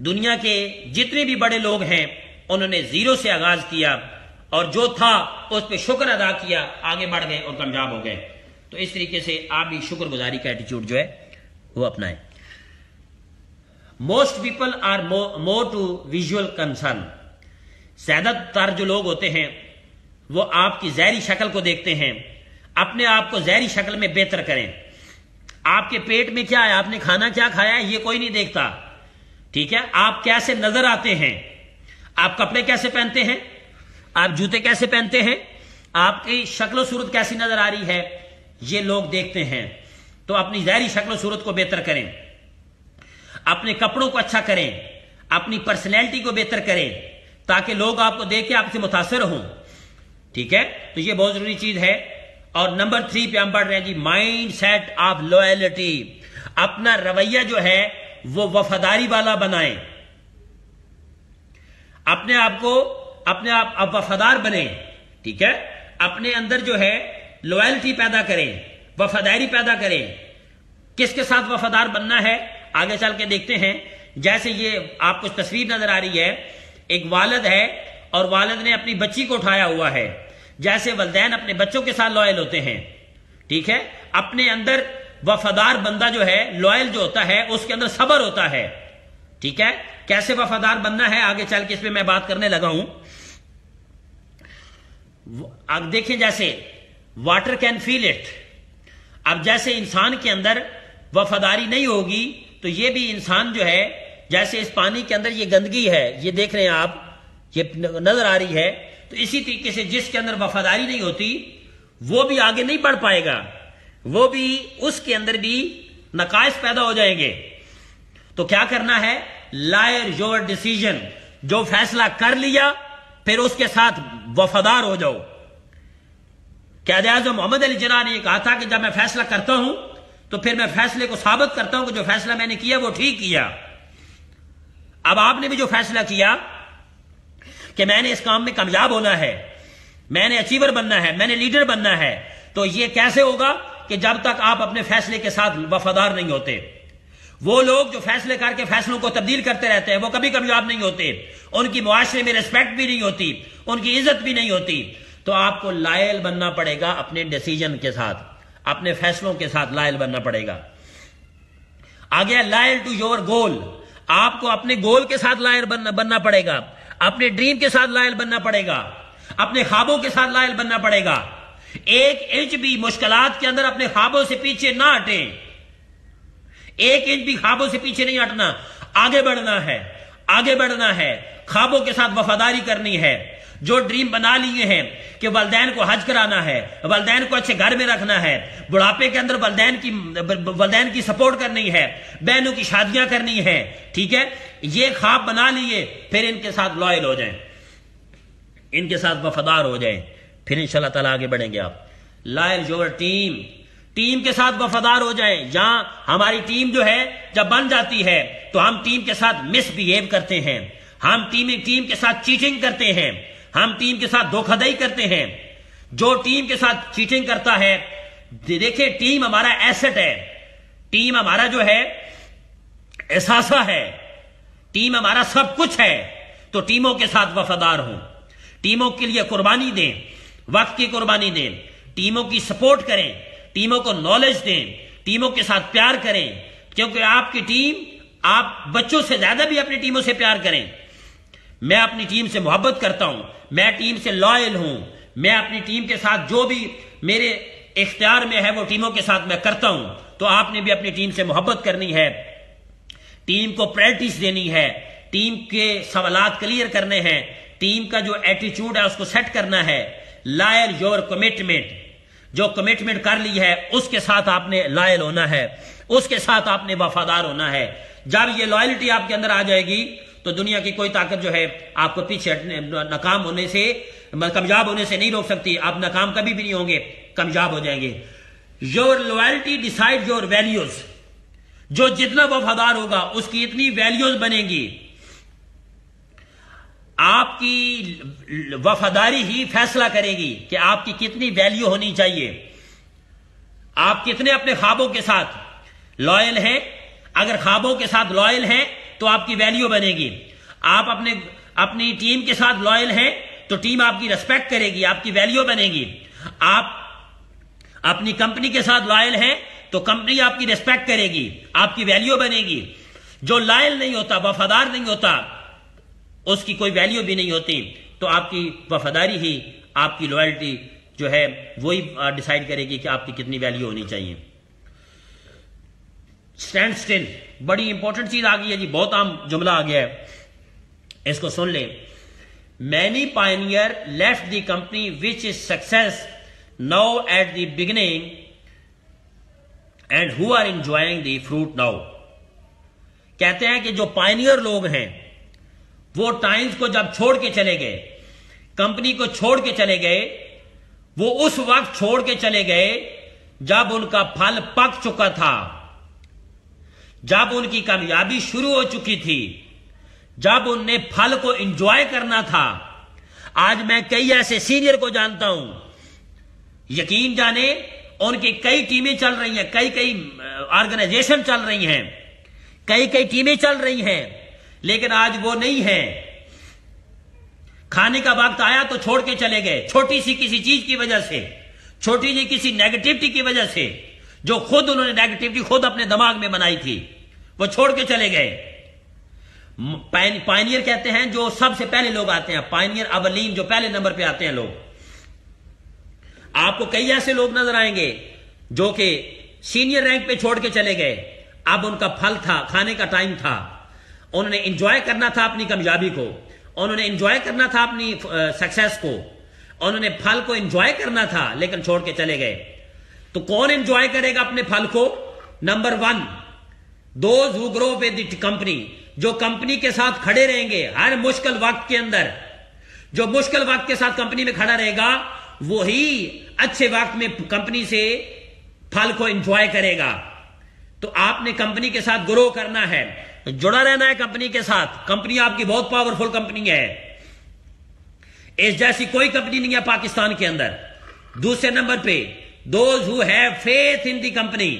S1: دنیا کے جتنے بھی بڑے لوگ ہیں انہوں نے زیرو سے آغاز کیا اور جو تھا اس پہ شکر ادا کیا، آگے بڑھ گئے اور کامیاب ہو گئے. تو اس طریقے سے آپ بھی شکر گزاری کا ایٹیچیوڈ جو ہے وہ اپنائیں. Most people are more to visual concern. زیادہ تر جو لوگ ہوتے ہیں وہ آپ کی ظاہری شکل کو دیکھتے ہیں. اپنے آپ کو ظاہری شکل میں بہتر کریں. آپ کے پیٹ میں کیا ہے، آپ نے کھانا کیا کھایا ہے، یہ کوئی نہیں دیکھتا. ٹھیک ہے، آپ کیسے نظر آتے ہیں، آپ کپڑے کیسے پہنتے ہیں، آپ جوتے کیسے پہنتے ہیں، آپ کی شکل و صورت کیسی نظر آ رہی ہے، یہ لوگ دیکھتے ہیں. تو اپنی ظاہری شکل و صورت کو بہتر کریں، اپنے کپڑوں کو اچھا کریں، اپنی پرسنالٹی کو بہتر کریں تاکہ لوگ آپ کو دیکھ کے آپ سے متاثر ہوں. ٹھیک ہے، تو یہ بہت ضروری چیز ہے. اور نمبر 3 پہ ہم پڑھ رہے ہیں جی، مائنڈ سیٹ آف لویلٹی. اپنا رویہ جو ہے وہ وفاداری والا بنائیں. اپنے آپ وفادار بنیں. ٹھیک ہے، اپنے اندر جو ہے لویلٹی پیدا کریں، وفاداری پیدا کریں. کس کے ساتھ وفادار بننا ہے آگے چل کے دیکھتے ہیں. جیسے یہ آپ کو تصویر نظر آ رہی ہے، ایک والد ہے اور والد نے اپنی بچی کو اٹھایا ہوا ہے. جیسے والدین اپنے بچوں کے ساتھ لائل ہوتے ہیں، ٹھیک ہے، اپنے اندر وفادار بندہ جو ہے، لائل جو ہوتا ہے، اس کے اندر صبر ہوتا ہے. ٹھیک ہے، کیسے وفادار بننا ہے آگے چل کے اس پہ میں بات کرنے لگا ہوں. اب دیکھیں جیسے واٹر کین فیل اٹ. اب جیسے انسان کے اندر وفاداری نہیں ہوگی تو یہ بھی انسان جو ہے، جیسے اس پانی کے اندر یہ گندگی ہے، یہ دیکھ رہے ہیں آپ، یہ نظر آ رہی ہے، تو اسی طریقے سے جس کے اندر وفاداری نہیں ہوتی وہ بھی آگے نہیں بڑھ پائے گا، وہ بھی اس کے اندر بھی نقائص پیدا ہو جائیں گے. تو کیا کرنا ہے؟ لائر یور ڈیسیژن، جو فیصلہ کر لیا پھر اس کے ساتھ وفادار ہو جاؤ. قائد اعظم محمد علی جناح نے یہ کہا تھا کہ جب میں فیصلہ کرتا ہوں تو پھر میں فیصلے کو ثابت کرتا ہوں کہ جو فیصلہ میں نے کیا وہ ٹھیک کیا. اب آپ نے بھی جو فیصلہ کیا کہ میں نے اس کام میں کامیاب ہونا ہے، میں نے اچیور بننا ہے، میں نے لیڈر بننا ہے، تو یہ کیسے ہوگا کہ جب تک آپ اپنے فیصلے کے ساتھ وفادار نہیں ہوتے. وہ لوگ جو فیصلے کر کے فیصلوں کو تبدیل کرتے رہتے ہیں وہ کبھی کامیاب نہیں ہوتے، ان کی معاشرے میں ریسپیکٹ بھی نہیں ہوتی، ان کی عزت بھی نہیں ہوتی. تو آپ کو لائل بننا پڑے گا اپنے ڈیسیژن کے ساتھ، اپنے فیصلوں کے ساتھ لائل بننا پڑے گا. آگے لائل ٹو یور گول، آپ کو اپنے گول کے ساتھ لائل بننا پڑے گا، اپنے ڈریم کے ساتھ لائل بننا پڑے گا، اپنے خوابوں کے ساتھ لائل بننا پڑے گا. ایک انچ بھی مشکلات کے اندر اپنے خوابوں سے پیچھے نہ ہٹیں، ایک انچ بھی خوابوں سے پیچھے نہیں ہٹنا، آگے بڑھنا ہے، آگے بڑھنا ہے، خوابوں کے ساتھ وفاداری کرنی ہے. جو ڈریم بنا لیے ہیں کہ والدین کو حج کرانا ہے، والدین کو اچھے گھر میں رکھنا ہے، بڑھاپے کے اندر والدین کی سپورٹ کرنی ہے، بہنوں کی شادیاں کرنی ہے، ٹھیک ہے، یہ خواب بنا لیے، پھر ان کے ساتھ لائل ہو جائیں، ان کے ساتھ وفادار ہو جائیں، پھر انشاءاللہ تعالیٰ آگے بڑھیں گے آپ. لائل یور ٹیم، ٹیم کے ساتھ وفادار ہو جائیں. جہاں ہماری ٹیم جو ہے جب بن جاتی ہے تو ہم ٹیم کے ساتھ مس بہیو کرتے ہیں، ہم ٹیم کے ساتھ چیٹنگ کرتے ہیں، ہم ٹیم کے ساتھ دھوکہ دہی کرتے ہیں. جو ٹیم کے ساتھ چیٹنگ کرتا ہے، دیکھیں ٹیم ہمارا ایسٹ ہے، ٹیم ہمارا جو ہے احساسہ ہے، ٹیم ہمارا سب کچھ ہے. تو ٹیموں کے ساتھ وفادار ہوں، ٹیموں کے لیے قربانی دیں، وقت کی قربانی دیں، ٹیموں کی سپورٹ کریں، ٹیموں کو نالج دیں، ٹیموں کے ساتھ پیار کریں، کیونکہ آپ کی ٹیم، آپ بچوں سے زیادہ بھی اپنی ٹیموں سے پیار کریں. میں اپنی ٹیم سے محبت کرتا ہوں، میں ٹیم سے لائل ہوں، میں اپنی ٹیم کے ساتھ جو بھی میرے اختیار میں ہے وہ ٹیموں کے ساتھ میں کرتا ہوں. تو آپ نے بھی اپنی ٹیم سے محبت کرنی ہے، ٹیم کو پریکٹس دینی ہے، ٹیم کے سوالات کلیئر کرنے ہیں، ٹیم کا جو ایٹیچیوڈ ہے اس کو سیٹ کرنا ہے. لائل یور کمٹمنٹ، جو کمٹمنٹ کر لی ہے اس کے ساتھ آپ نے لائل ہونا ہے، اس کے ساتھ آپ نے وفادار ہونا ہے. جب یہ لائلٹی آپ کے اندر آ جائے گی تو دنیا کی کوئی طاقت جو ہے آپ کو پیچھے ناکام ہونے سے، کامیاب ہونے سے نہیں روک سکتی. آپ ناکام کبھی بھی نہیں ہوں گے، کامیاب ہو جائیں گے. Your loyalty decide your values, جو جتنا وفادار ہوگا اس کی اتنی ویلیوز بنے گی. آپ کی وفاداری ہی فیصلہ کرے گی کہ آپ کی کتنی ویلیو ہونی چاہیے، آپ کتنے اپنے خوابوں کے ساتھ لائل ہیں. اگر خوابوں کے ساتھ لائل ہیں تو آپ کی ویلیو بنے گی. آپ اپنی ٹیم کے ساتھ لائل ہیں تو ٹیم آپ کی ریسپیکٹ کرے گی، آپ کی ویلیو بنے گی. آپ اپنی کمپنی کے ساتھ لائل ہیں تو کمپنی آپ کی ریسپیکٹ کرے گی، آپ کی ویلیو بنے گی. جو لائل نہیں ہوتا، وفادار نہیں ہوتا، اس کی کوئی ویلیو بھی نہیں ہوتی. تو آپ کی وفاداری ہی، آپ کی لوائلٹی جو ہے وہی ڈیسائیڈ کرے گی کہ آپ کی کتنی ویلیو ہونی چاہیے. اسٹینڈ اسٹل، بڑی امپورٹنٹ چیز آ گئی ہے جی، بہت عام جملہ آ گیا ہے، اس کو سن لیں. Many pioneer left the company which is success now at the beginning and who are enjoying the fruit now. کہتے ہیں کہ جو پائنیئر لوگ ہیں وہ ٹائمز کو جب چھوڑ کے چلے گئے، کمپنی کو چھوڑ کے چلے گئے، وہ اس وقت چھوڑ کے چلے گئے جب ان کا پھل پک چکا تھا، جب ان کی کامیابی شروع ہو چکی تھی، جب ان نے پھل کو انجوائے کرنا تھا. آج میں کئی ایسے سینئر کو جانتا ہوں، یقین جانے ان کی کئی ٹیمیں چل رہی ہیں, کئی آرگنائزیشن چل رہی ہیں, کئی ٹیمیں چل رہی ہیں, لیکن آج وہ نہیں ہیں. کھانے کا وقت آیا تو چھوڑ کے چلے گئے, چھوٹی سی کسی چیز کی وجہ سے, چھوٹی سی کسی نیگیٹیوٹی کی وجہ سے, جو خود انہوں نے نیگیٹیوٹی خود اپنے دماغ میں بنائی تھی, وہ چھوڑ کے چلے گئے. پائنیئر کہتے ہیں جو سب سے پہلے لوگ آتے ہیں, پائنیئر اولین, جو پہلے نمبر پہ آتے ہیں لوگ. آپ کو کئی ایسے لوگ نظر آئیں گے جو کہ سینئر رینک پہ چھوڑ کے چلے گئے. اب ان کا پھل تھا, کھانے کا ٹائم تھا, انہوں نے انجوائے کرنا تھا اپنی کامیابی کو, انہوں نے انجوائے کرنا تھا اپنی سکسیس کو, انہوں نے پھل کو انجوائے کرنا تھا, لیکن چھوڑ کے چلے گئے. تو کون انجوائے کرے گا اپنے پھل کو؟ Number 1, those who grow with the company, جو کمپنی کے ساتھ کھڑے رہیں گے ہر مشکل وقت کے اندر. جو مشکل وقت کے ساتھ کمپنی میں کھڑا رہے گا وہی اچھے وقت میں کمپنی سے پھل کو انجوائے کرے گا. تو آپ نے کمپنی کے ساتھ گرو کرنا ہے, جڑا رہنا ہے کمپنی کے ساتھ. کمپنی آپ کی بہت پاورفل کمپنی ہے, اس جیسی کوئی کمپنی نہیں ہے پاکستان کے اندر. دوسرے نمبر پہ those who have faith in the company,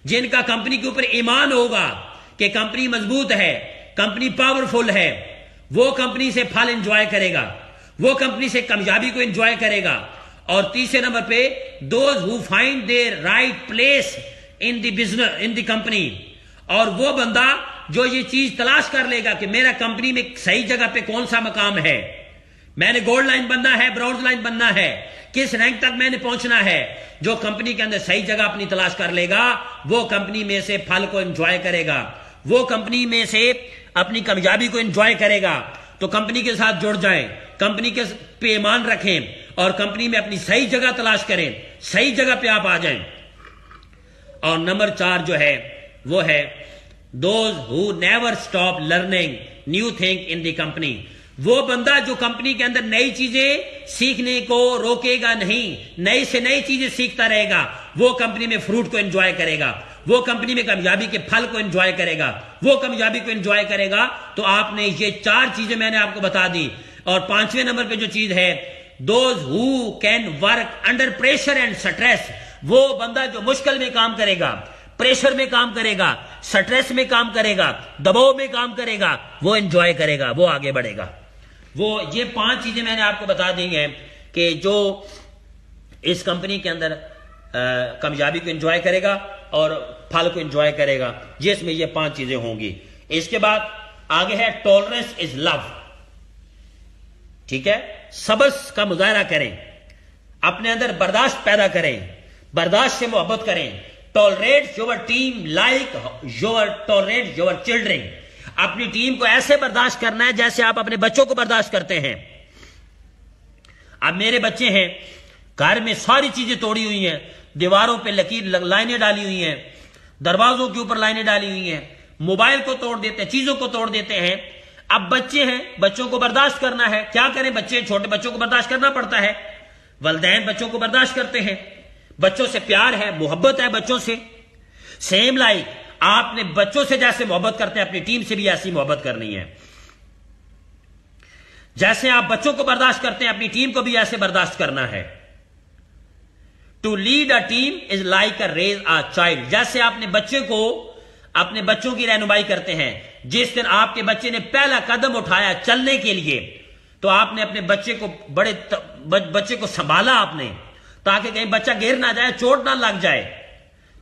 S1: جن کا کمپنی کے اوپر ایمان ہوگا کہ کمپنی مضبوط ہے, کمپنی پاورفل ہے, وہ کمپنی سے پھل انجوائے کرے گا, وہ کمپنی سے کامیابی کو انجوائے کرے گا. اور تیسرے نمبر پہ those who find their right place in the business in the company, اور وہ بندہ جو یہ چیز تلاش کر لے گا کہ میرا کمپنی میں صحیح جگہ پہ کون سا مقام ہے, میں نے گولڈ لائن بننا ہے, برونز لائن بننا ہے, کس رینک تک میں نے پہنچنا ہے. جو کمپنی کے اندر صحیح جگہ اپنی تلاش کر لے گا وہ کمپنی میں سے پھل کو انجوائے کرے گا, وہ کمپنی میں سے اپنی کامیابی کو انجوائے کرے گا. تو کمپنی کے ساتھ جڑ جائیں, کمپنی کے پہ ایمان رکھیں, اور کمپنی میں اپنی صحیح جگہ تلاش کریں, صحیح جگہ پہ آپ آ جائیں. اور نمبر 4 جو ہے وہ ہے those who never stop learning new thing in the company, وہ بندہ جو کمپنی کے اندر نئی چیزیں سیکھنے کو روکے گا نہیں, نئی سے نئی چیزیں سیکھتا رہے گا, وہ کمپنی میں فروٹ کو انجوائے کرے گا, وہ کمپنی میں کامیابی کے پھل کو انجوائے کرے گا, وہ کامیابی کو انجوائے کرے گا. تو آپ نے یہ 4 چیزیں میں نے آپ کو بتا دی. اور 5ویں نمبر پہ جو چیز ہے those who can work under pressure and stress, وہ بندہ جو مشکل میں کام کرے گا, پریشر میں کام کرے گا, سٹریس میں کام کرے گا, دباؤ میں کام کرے گا, وہ انجوائے کرے گا, وہ آگے بڑھے گا. وہ یہ 5 چیزیں میں نے آپ کو بتا دی ہیں کہ جو اس کمپنی کے اندر کامیابی کو انجوائے کرے گا اور پھل کو انجوائے کرے گا, جس میں یہ 5 چیزیں ہوں گی. اس کے بعد آگے ہے ٹالرنس از لو. ٹھیک ہے, صبر کا مظاہرہ کریں, اپنے اندر برداشت پیدا کریں, برداشت سے محبت کریں. Tolerate your team like your tolerate your children, اپنی ٹیم کو ایسے برداشت کرنا ہے جیسے آپ اپنے بچوں کو برداشت کرتے ہیں. اب میرے بچے ہیں, گھر میں ساری چیزیں توڑی ہوئی ہیں, دیواروں پہ لکیر لائنیں ڈالی ہوئی ہیں, دروازوں کے اوپر لائنیں ڈالی ہوئی ہیں, موبائل کو توڑ دیتے ہیں, چیزوں کو توڑ دیتے ہیں. اب بچے ہیں, بچوں کو برداشت کرنا ہے, کیا کریں, بچے چھوٹے بچوں کو برداشت کرنا پڑتا ہے. والدین بچوں کو برداشت کرتے ہیں, بچوں سے پیار ہے, محبت ہے بچوں سے. سیم لائک آپ نے بچوں سے جیسے محبت کرتے ہیں اپنی ٹیم سے بھی ایسی محبت کرنی ہے. جیسے آپ بچوں کو برداشت کرتے ہیں اپنی ٹیم کو بھی ایسے برداشت کرنا ہے. To lead a team is like a raise a child, جیسے آپ نے بچے کو اپنے بچوں کی رہنمائی کرتے ہیں. جس دن آپ کے بچے نے پہلا قدم اٹھایا چلنے کے لیے تو آپ نے اپنے بچے کو سنبھالا آپ نے, تاکہ کہیں بچہ گر نہ جائے, چوٹ نہ لگ جائے.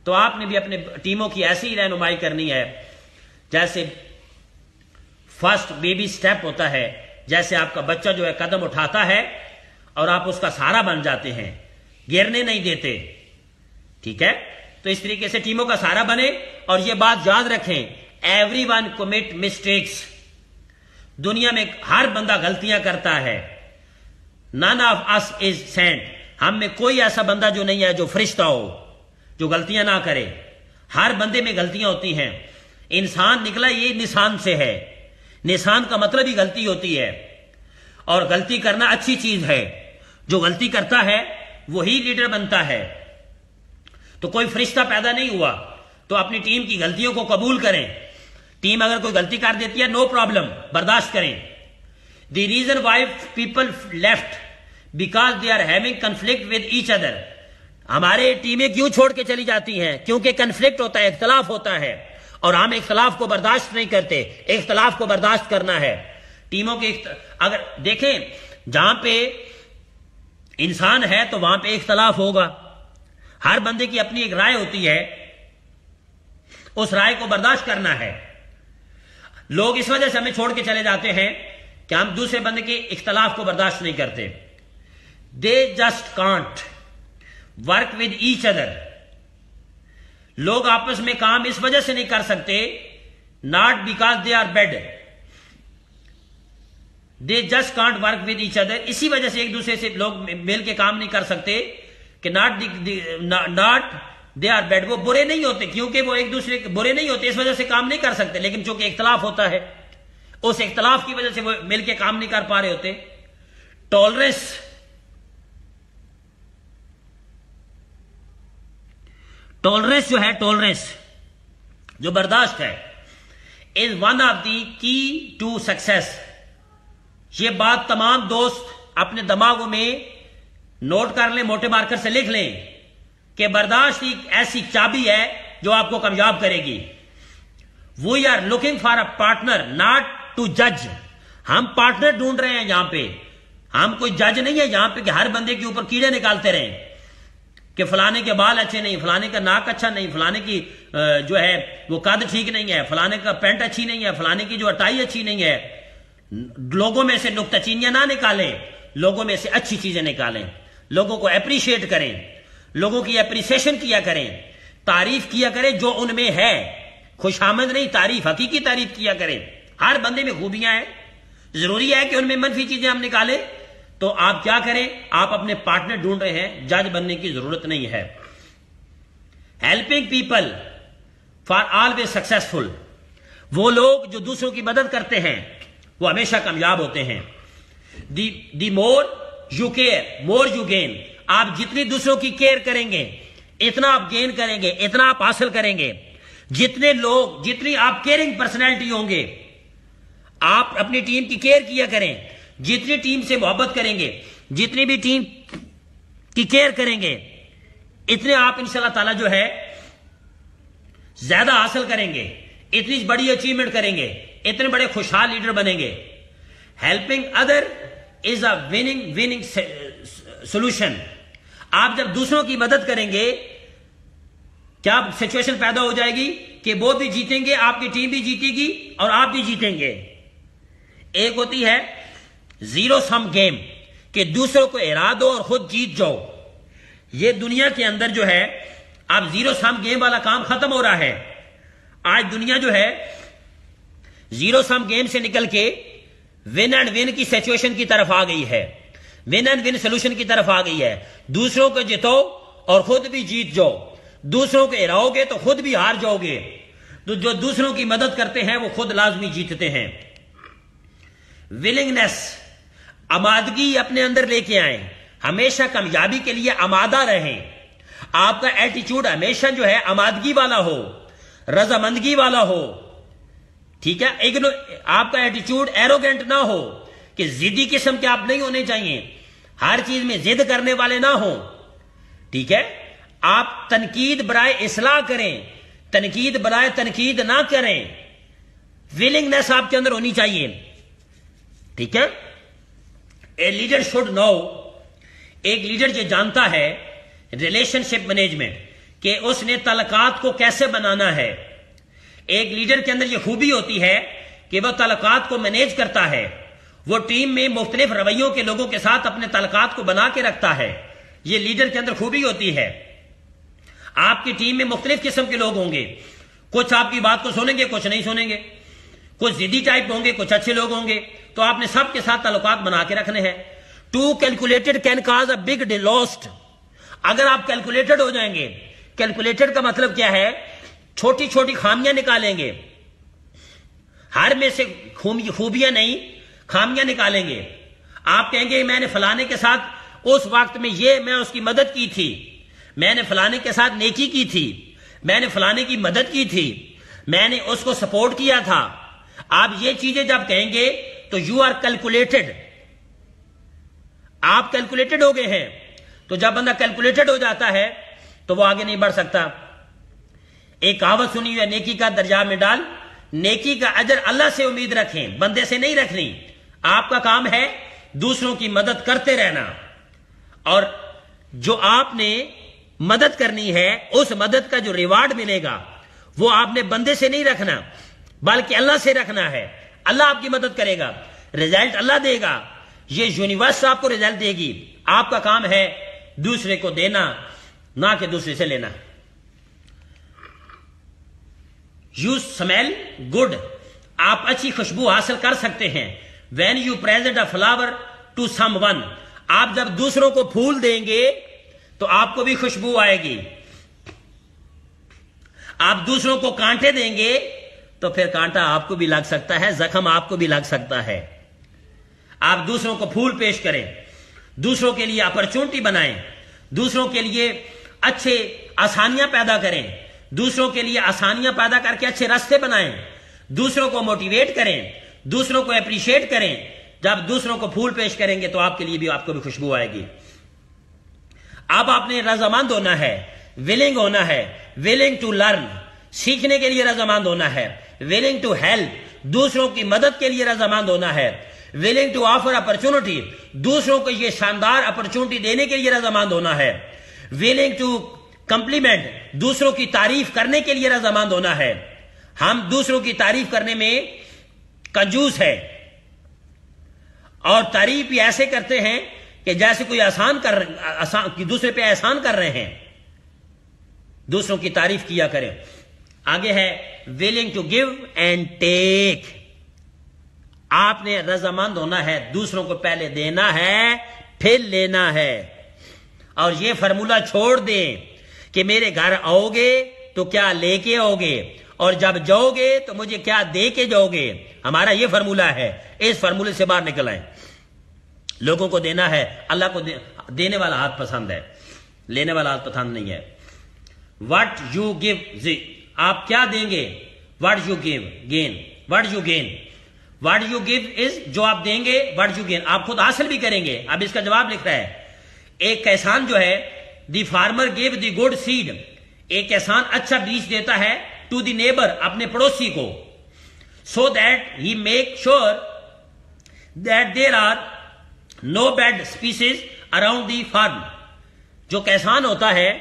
S1: تو آپ نے بھی اپنے ٹیموں کی ایسی رہنمائی کرنی ہے جیسے فرسٹ بیبی سٹیپ ہوتا ہے, جیسے آپ کا بچہ جو ہے قدم اٹھاتا ہے اور آپ اس کا سہارا بن جاتے ہیں, گرنے نہیں دیتے. ٹھیک ہے, تو اس طریقے سے ٹیموں کا سہارا بنے. اور یہ بات یاد رکھیں, ایوری ون کمٹ مسٹیکس. دنیا میں ہر بندہ غلطیاں کرتا ہے. None of us is sent, ہم میں کوئی ایسا بندہ جو نہیں ہے جو فرشتہ ہو, جو غلطیاں نہ کرے. ہر بندے میں غلطیاں ہوتی ہیں. انسان نکلا یہ نسان سے ہے, نسان کا مطلب ہی غلطی ہوتی ہے, اور غلطی کرنا اچھی چیز ہے. جو غلطی کرتا ہے وہی لیڈر بنتا ہے. تو کوئی فرشتہ پیدا نہیں ہوا, تو اپنی ٹیم کی غلطیوں کو قبول کریں. ٹیم اگر کوئی غلطی کر دیتی ہے نو پرابلم, برداشت کریں. The reason why people left because they are having conflict with each other. ہمارے ٹیمیں کیوں چھوڑ کے چلی جاتی ہیں؟ کیونکہ کنفلکٹ ہوتا ہے، اختلاف ہوتا ہے، اور ہم اختلاف کو برداشت نہیں کرتے۔ اختلاف کو برداشت کرنا ہے ٹیموں کے اگر دیکھیں جہاں پہ انسان ہے تو وہاں پہ اختلاف ہوگا، ہر بندے کی اپنی ایک رائے ہوتی ہے، اس رائے کو برداشت کرنا ہے۔ لوگ اس وجہ سے ہمیں چھوڑ کے چلے جاتے ہیں کہ ہم دوسرے بندے کے اختلاف کو برداشت نہیں کرتے۔ دے just can't work with each other. لوگ آپس میں کام اس وجہ سے نہیں کر سکتے، not because they are bad, they just can't work with each other. اسی وجہ سے ایک دوسرے سے لوگ مل کے کام نہیں کر سکتے کہ ناٹ دے آر بیڈ، وہ برے نہیں ہوتے، کیونکہ وہ ایک دوسرے کے برے نہیں ہوتے، اس وجہ سے کام نہیں کر سکتے، لیکن چونکہ اختلاف ہوتا ہے، اس اختلاف کی وجہ سے وہ مل کے کام نہیں کر پا رہے ہوتے۔ ٹولرنس جو ہے، ٹولرنس جو برداشت ہے، از ون آف دی کی ٹو سکسیس۔ یہ بات تمام دوست اپنے دماغوں میں نوٹ کر لیں، موٹے مارکر سے لکھ لیں کہ برداشت ایک ایسی چابی ہے جو آپ کو کامیاب کرے گی۔ We are looking for a partner not to جج۔ ہم پارٹنر ڈھونڈ رہے ہیں یہاں پہ، ہم کوئی جج نہیں ہے یہاں پہ کہ ہر بندے کے اوپر کیڑے نکالتے رہیں کہ فلانے کے بال اچھے نہیں، فلانے کا ناک اچھا نہیں، فلانے کی جو ہے وہ قد ٹھیک نہیں ہے، فلانے کا پینٹ اچھی نہیں ہے، فلانے کی جو اٹائی اچھی نہیں ہے۔ لوگوں میں سے نکتہ چینیاں نہ نکالیں، لوگوں میں سے اچھی چیزیں نکالیں، لوگوں کو اپریشیٹ کریں، لوگوں کی اپریسیشن کیا کریں، تعریف کیا کریں جو ان میں ہے، خوش آمد نہیں، تعریف، حقیقی تعریف کیا کریں۔ ہر بندے میں خوبیاں ہیں، ضروری ہے کہ ان میں منفی چیزیں ہم نکالیں، تو آپ کیا کریں؟ آپ اپنے پارٹنر ڈھونڈ رہے ہیں، جج بننے کی ضرورت نہیں ہے۔ Helping people for always successful. وہ لوگ جو دوسروں کی مدد کرتے ہیں وہ ہمیشہ کامیاب ہوتے ہیں۔ The more you care more you gain. آپ جتنی دوسروں کی کیئر کریں گے اتنا آپ گین کریں گے، اتنا آپ حاصل کریں گے۔ جتنی آپ کیئرنگ پرسنالٹی ہوں گے، آپ اپنی ٹیم کی کیئر کیا کریں، جتنی ٹیم سے محبت کریں گے، جتنی بھی ٹیم کی کیئر کریں گے، اتنے آپ انشاءاللہ تعالی جو ہے زیادہ حاصل کریں گے، اتنی بڑی اچیومنٹ کریں گے، اتنے بڑے خوشحال لیڈر بنیں گے۔ Helping other is a winning solution. آپ جب دوسروں کی مدد کریں گے کیا سچویشن پیدا ہو جائے گی کہ وہ بھی جیتیں گے، آپ کی ٹیم بھی جیتے گی اور آپ بھی جیتیں گے۔ ایک ہوتی ہے زیرو سم گیم کہ دوسروں کو ہرا دو اور خود جیت جاؤ۔ یہ دنیا کے اندر جو ہے اب زیرو سم گیم والا کام ختم ہو رہا ہے۔ آج دنیا جو ہے زیرو سم گیم سے نکل کے ون اینڈ ون کی سچویشن کی طرف آ گئی ہے، ون اینڈ ون سولوشن کی طرف آ گئی ہے۔ دوسروں کو جتو اور خود بھی جیت جاؤ، دوسروں کو ہراؤ گے تو خود بھی ہار جاؤ گے۔ تو جو دوسروں کی مدد کرتے ہیں وہ خود لازمی جیتتے ہیں۔ ولنگنس، آمادگی اپنے اندر لے کے آئیں، ہمیشہ کامیابی کے لیے آمادہ رہیں۔ آپ کا ایٹیچیوڈ ہمیشہ جو ہے آمادگی والا ہو، رضامندگی والا ہو، ٹھیک ہے؟ آپ کا ایٹیچیوڈ ایروگنٹ نہ ہو کہ ضدی قسم کے آپ نہیں ہونے چاہیے، ہر چیز میں ضد کرنے والے نہ ہوں، ٹھیک ہے؟ آپ تنقید برائے اصلاح کریں، تنقید برائے تنقید نہ کریں۔ ولنگنس آپ کے اندر ہونی چاہیے، ٹھیک ہے؟ اے لیڈر شوڈ نو، ایک لیڈر یہ جانتا ہے ریلیشن شپ مینجمنٹ کہ اس نے تعلقات کو کیسے بنانا ہے۔ ایک لیڈر کے اندر یہ خوبی ہوتی ہے کہ وہ تعلقات کو مینیج کرتا ہے، وہ ٹیم میں مختلف رویوں کے لوگوں کے ساتھ اپنے تعلقات کو بنا کے رکھتا ہے۔ یہ لیڈر کے اندر خوبی ہوتی ہے۔ آپ کی ٹیم میں مختلف قسم کے لوگ ہوں گے، کچھ آپ کی بات کو سنیں گے، کچھ نہیں سنیں گے، کچھ ضدی ٹائپ ہوں گے، کچھ اچھے لوگ ہوں گے، تو آپ نے سب کے ساتھ تعلقات بنا کے رکھنے ہیں۔ To calculated can cause a big lost. اگر آپ کیلکولیٹڈ ہو جائیں گے، کیلکولیٹڈ کا مطلب کیا ہے؟ چھوٹی چھوٹی خامیاں نکالیں گے، ہر میں سے خوبیاں نہیں خامیاں نکالیں گے۔ آپ کہیں گے میں نے فلانے کے ساتھ اس وقت میں میں اس کی مدد کی تھی، میں نے فلانے کے ساتھ نیکی کی تھی، میں نے فلانے کی مدد کی تھی، میں نے اس کو سپورٹ کیا تھا۔ آپ یہ چیزیں جب کہیں گے تو یو آر کیلکولیٹڈ، آپ کیلکولیٹڈ ہو گئے ہیں۔ تو جب بندہ کیلکولیٹڈ ہو جاتا ہے تو وہ آگے نہیں بڑھ سکتا. ایک کہاوت سنی ہے، نیکی کا درجہ میں ڈال. نیکی کا اجر اللہ سے امید رکھیں، بندے سے نہیں رکھنی. آپ کا کام ہے دوسروں کی مدد کرتے رہنا، اور جو آپ نے مدد کرنی ہے اس مدد کا جو ریوارڈ ملے گا وہ آپ نے بندے سے نہیں رکھنا بلکہ اللہ سے رکھنا ہے. اللہ آپ کی مدد کرے گا، ریزلٹ اللہ دے گا. یہ یونیورس آپ کو ریزلٹ دے گی. آپ کا کام ہے دوسرے کو دینا، نہ کہ دوسرے سے لینا. یو اسمیل گڈ، آپ اچھی خوشبو حاصل کر سکتے ہیں. When you present a flower to someone, آپ جب دوسروں کو پھول دیں گے تو آپ کو بھی خوشبو آئے گی. آپ دوسروں کو کانٹے دیں گے تو پھر کانٹا آپ کو بھی لگ سکتا ہے، زخم آپ کو بھی لگ سکتا ہے. آپ دوسروں کو پھول پیش کریں، دوسروں کے لیے اپرچونٹی بنائیں، دوسروں کے لیے اچھے آسانیاں پیدا کریں، دوسروں کے لیے آسانیاں پیدا کر کے اچھے راستے بنائیں، دوسروں کو موٹیویٹ کریں، دوسروں کو اپریشیٹ کریں. جب دوسروں کو پھول پیش کریں گے تو آپ کے لیے بھی، آپ کو بھی خوشبو آئے گی. اب آپ نے رضامند ہونا ہے، ولنگ ہونا ہے، ولنگ ٹو لرن، سیکھنے کے لیے رضامند ہونا ہے، ولنگ ٹو ہیلپ، دوسروں کی مدد کے لیے رضامند ہونا ہے، ولنگ ٹو آفر اپرچونٹی، دوسروں کو یہ شاندار اپرچونٹی دینے کے لیے رضامند ہونا ہے، ولنگ ٹو کمپلیمنٹ، دوسروں کی تعریف کرنے کے لیے رضامند ہونا ہے. ہم دوسروں کی تعریف کرنے میں کنجوس ہے اور تعریف بھی ایسے کرتے ہیں کہ جیسے کوئی دوسرے پہ احسان کر رہے ہیں. دوسروں کی تعریف کیا کریں. آگے ہے willing to give and take. آپ نے رضامند ہونا ہے، دوسروں کو پہلے دینا ہے پھر لینا ہے. اور یہ فرمولا چھوڑ دیں کہ میرے گھر آؤ گے تو کیا لے کے آؤ گے، اور جب جاؤ گے تو مجھے کیا دے کے جاؤ گے. ہمارا یہ فرمولا ہے، اس فرمولے سے باہر نکل آئیں. لوگوں کو دینا ہے، اللہ کو دینے والا ہاتھ پسند ہے، لینے والا ہاتھ پسند نہیں ہے. What you give، آپ کیا دیں گے. What you give gain، What you gain، What you give is جو آپ دیں گے، What you gain آپ خود حاصل بھی کریں گے. اب اس کا جواب لکھ رہا ہے. ایک کسان جو ہے the farmer give the good seed, ایک کسان اچھا بیج دیتا ہے ٹو دی نیبر، اپنے پڑوسی کو، so that he make sure that there are no bad species around the farm. جو کسان ہوتا ہے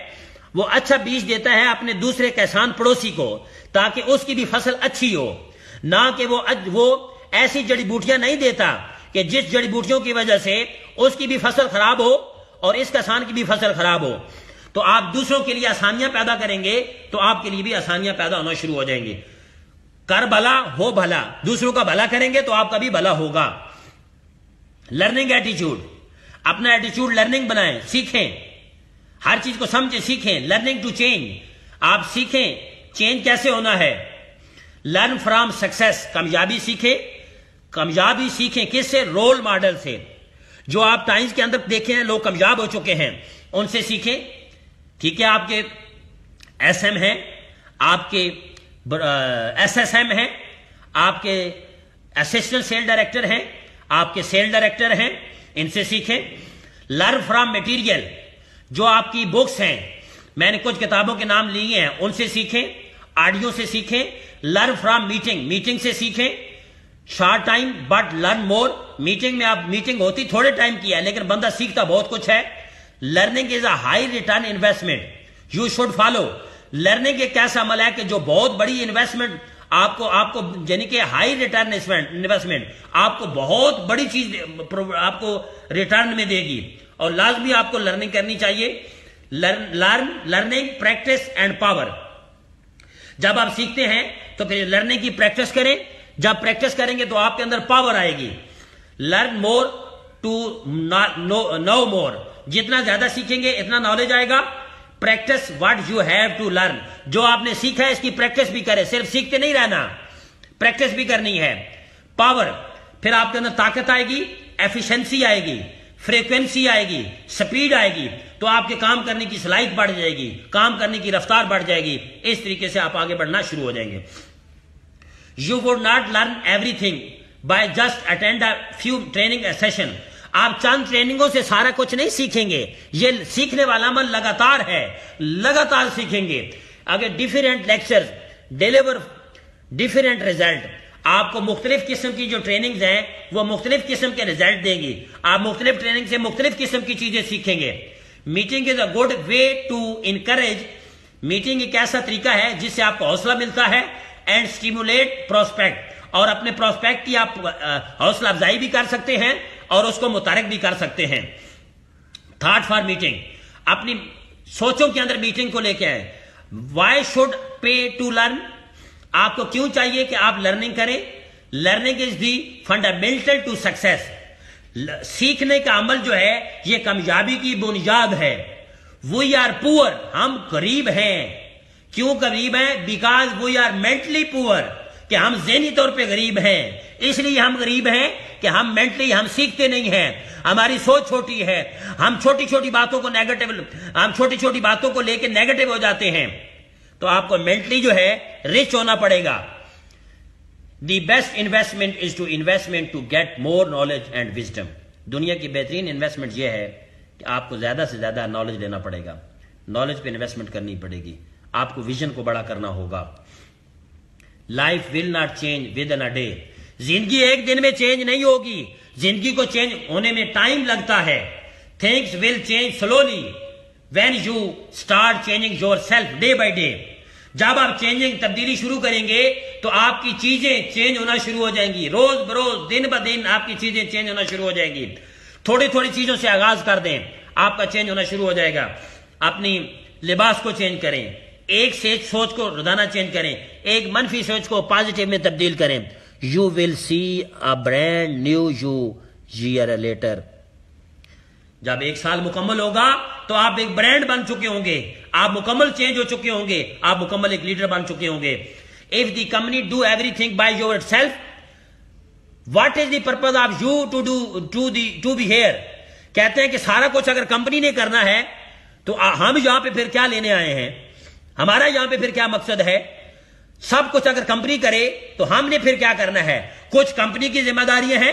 S1: وہ اچھا بیج دیتا ہے اپنے دوسرے کسان پڑوسی کو تاکہ اس کی بھی فصل اچھی ہو، نہ کہ وہ ایسی جڑی بوٹیاں نہیں دیتا کہ جس جڑی بوٹیوں کی وجہ سے اس کی بھی فصل خراب ہو اور اس کسان کی بھی فصل خراب ہو. تو آپ دوسروں کے لیے آسانیاں پیدا کریں گے تو آپ کے لیے بھی آسانیاں پیدا ہونا شروع ہو جائیں گی. کر بھلا ہو بھلا، دوسروں کا بھلا کریں گے تو آپ کا بھی بھلا ہوگا. لرننگ ایٹیچیوڈ، اپنا ایٹیچیوڈ لرننگ بنائیں، سیکھیں، ہر چیز کو سمجھیں، سیکھیں. لرننگ ٹو چینج، آپ سیکھیں چینج کیسے ہونا ہے. لرن فرام سکسیس، کامیابی سیکھیں. کامیابی سیکھیں کس سے؟ رول ماڈل سے. جو آپ ٹائمز کے اندر دیکھیں ہیں لوگ کامیاب ہو چکے ہیں، ان سے سیکھیں. ٹھیک ہے، آپ کے ایس ایم ہیں، آپ کے ایس ایس ایم ہیں، آپ کے اسسٹنٹ سیل ڈائریکٹر ہیں، آپ کے سیل ڈائریکٹر ہیں، ان سے سیکھیں. لرن فرام مٹیریل، جو آپ کی بکس ہیں، میں نے کچھ کتابوں کے نام لیے ہیں، ان سے سیکھیں. آڈیو سے سیکھیں. لرن فرام میٹنگ، میٹنگ سے سیکھیں. Short time but learn more, meeting میں آپ میٹنگ ہوتی تھوڑے ٹائم کی ہے لیکن بندہ سیکھتا بہت کچھ ہے. Learning is a high return investment, you should follow. Learning ایک ایسا عمل ہے کہ جو بہت بڑی انویسٹمنٹ آپ کو یعنی کہ ہائی ریٹرن انویسٹمنٹ آپ کو بہت بڑی چیز آپ کو ریٹرن میں دے گی، اور لازمی آپ کو لرننگ کرنی چاہیے. Learning practice and power. جب آپ سیکھتے ہیں تو پھر لرننگ کی پریکٹس کریں. جب پریکٹس کریں گے تو آپ کے اندر پاور آئے گی. لرن مور ٹو نو مور، جتنا زیادہ سیکھیں گے اتنا نالج آئے گا. Practice what you have to learn, جو آپ نے سیکھا ہے اس کی پریکٹس بھی کرے، صرف سیکھتے نہیں رہنا، پریکٹس بھی کرنی ہے. پاور، پھر آپ کے اندر طاقت آئے گی، ایفیشنسی آئے گی، فریکوینسی آئے گی، سپیڈ آئے گی، تو آپ کے کام کرنے کی صلاحیت بڑھ جائے گی، کام کرنے کی رفتار بڑھ جائے گی. اس طریقے سے آپ آگے بڑھنا شروع ہو جائیں گے. You would not learn everything by just attend a few training session.
S2: آپ چند ٹریننگوں سے سارا کچھ نہیں سیکھیں گے. یہ سیکھنے والا عمل لگاتار ہے, لگاتار سیکھیں گے. اگر different lecture deliver different result, آپ کو مختلف قسم کی جو ٹریننگز ہیں وہ مختلف قسم کے ریزلٹ دیں گی. آپ مختلف ٹریننگ سے مختلف قسم کی چیزیں سیکھیں گے. Meeting is a good way to encourage. Meeting ایک ایسا طریقہ ہے جس سے آپ کو حوصلہ ملتا ہے, اینڈ اسٹیمولیٹ پروسپیکٹ, اور اپنے پروسپیکٹ کی آپ حوصلہ افزائی بھی کر سکتے ہیں اور اس کو متحرک بھی کر سکتے ہیں. تھاٹ فار میٹنگ, اپنی سوچوں کے اندر میٹنگ کو لے کے آئے. Why should pay to learn, آپ کو کیوں چاہیے کہ آپ لرننگ کریں. Learning is the fundamental to success. سیکھنے کا عمل جو ہے یہ کامیابی کی بنیاد ہے. وی آر پور, ہم غریب ہیں. کیوں غریب ہیں؟ بیکاز وی آر مینٹلی پور, کہ ہم ذہنی طور پہ غریب ہیں. اس لیے ہم غریب ہیں کہ ہم مینٹلی ہم سیکھتے نہیں ہیں. ہماری سوچ چھوٹی ہے. ہم چھوٹی چھوٹی باتوں کو ہم چھوٹی چھوٹی باتوں کو لے کے نیگیٹو ہو جاتے ہیں. تو آپ کو مینٹلی جو ہے رچ ہونا پڑے گا. The best investment is to investment to get more knowledge and wisdom. دنیا کی بہترین انویسٹمنٹ یہ ہے کہ آپ کو زیادہ سے زیادہ نالج لینا پڑے گا. نالج پہ انویسٹمنٹ کرنی پڑے گی. آپ کو ویژن کو بڑا کرنا ہوگا. Life will not change with in a day. زندگی ایک دن میں چینج نہیں ہوگی. زندگی کو چینج ہونے میں ٹائم لگتا ہے. Things will change slowly when you start changing your self day by day. جب آپ چینجنگ تبدیلی شروع کریں گے تو آپ کی چیزیں چینج ہونا شروع ہو جائیں گی. روز بروز دن بہ دن آپ کی چیزیں چینج ہونا شروع ہو جائیں گی. تھوڑی تھوڑی چیزوں سے آغاز کر دیں, آپ کا چینج ہونا شروع ہو جائے گا. اپنی لباس کو چینج کریں. ایک سوچ کو روزانہ چینج کریں. ایک منفی سوچ کو پازیٹیو میں تبدیل کریں. You will see a brand new you year later. جب ایک سال مکمل ہوگا تو آپ ایک برانڈ بن چکے ہوں گے. آپ مکمل چینج ہو چکے ہوں گے. آپ مکمل ایک لیڈر بن چکے ہوں گے. If the company do everything by yourself, what is the purpose of you to be here? کہتے ہیں کہ سارا کچھ اگر کمپنی نے کرنا ہے تو ہم یہاں پہ پھر کیا لینے آئے ہیں؟ ہمارا یہاں پہ پھر کیا مقصد ہے؟ سب کچھ اگر کمپنی کرے تو ہم نے پھر کیا کرنا ہے؟ کچھ کمپنی کی ذمہ داریاں ہیں,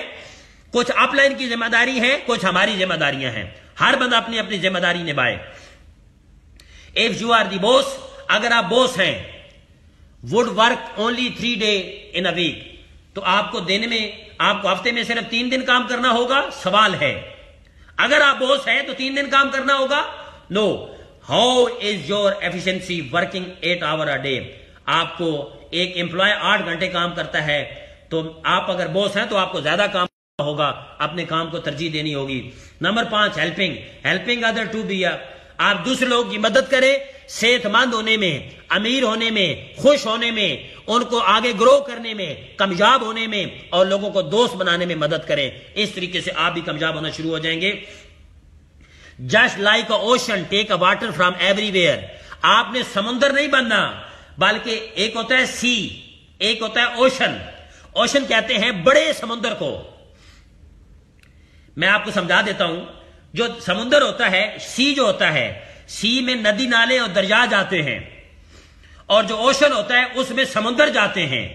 S2: کچھ اپ لائن کی ذمہ داری ہے, کچھ ہماری ذمہ داریاں ہیں. ہر بندہ اپنی اپنی ذمہ داری نبھائے. If you are the boss, اگر آپ بوس ہیں, would work only 3 days in a week, تو آپ کو ہفتے میں صرف 3 دن کام کرنا ہوگا. سوال ہے, اگر آپ بوس ہیں تو 3 دن کام کرنا ہوگا؟ No. How is your efficiency working 8 hours a day? آپ کو ایک امپلائی 8 گھنٹے کام کرتا ہے, تو آپ اگر بوس ہیں تو آپ کو زیادہ کام ہوگا, اپنے کام کو ترجیح دینی ہوگی. Number 5, helping other to be. آپ دوسرے لوگوں کی مدد کریں, صحت مند ہونے میں, امیر ہونے میں, خوش ہونے میں, ان کو آگے گرو کرنے میں, کامیاب ہونے میں, اور لوگوں کو دوست بنانے میں مدد کریں. اس طریقے سے آپ بھی کامیاب ہونا شروع ہو جائیں گے. Just like a ocean take a water from every where. آپ نے سمندر نہیں بننا, بلکہ ایک ہوتا ہے سی, ایک ہوتا ہے اوشن. اوشن کہتے ہیں بڑے سمندر کو. میں آپ کو سمجھا دیتا ہوں. جو سمندر ہوتا ہے, سی جو ہوتا ہے, سی میں ندی نالے اور دریا جاتے ہیں, اور جو اوشن ہوتا ہے اس میں سمندر جاتے ہیں.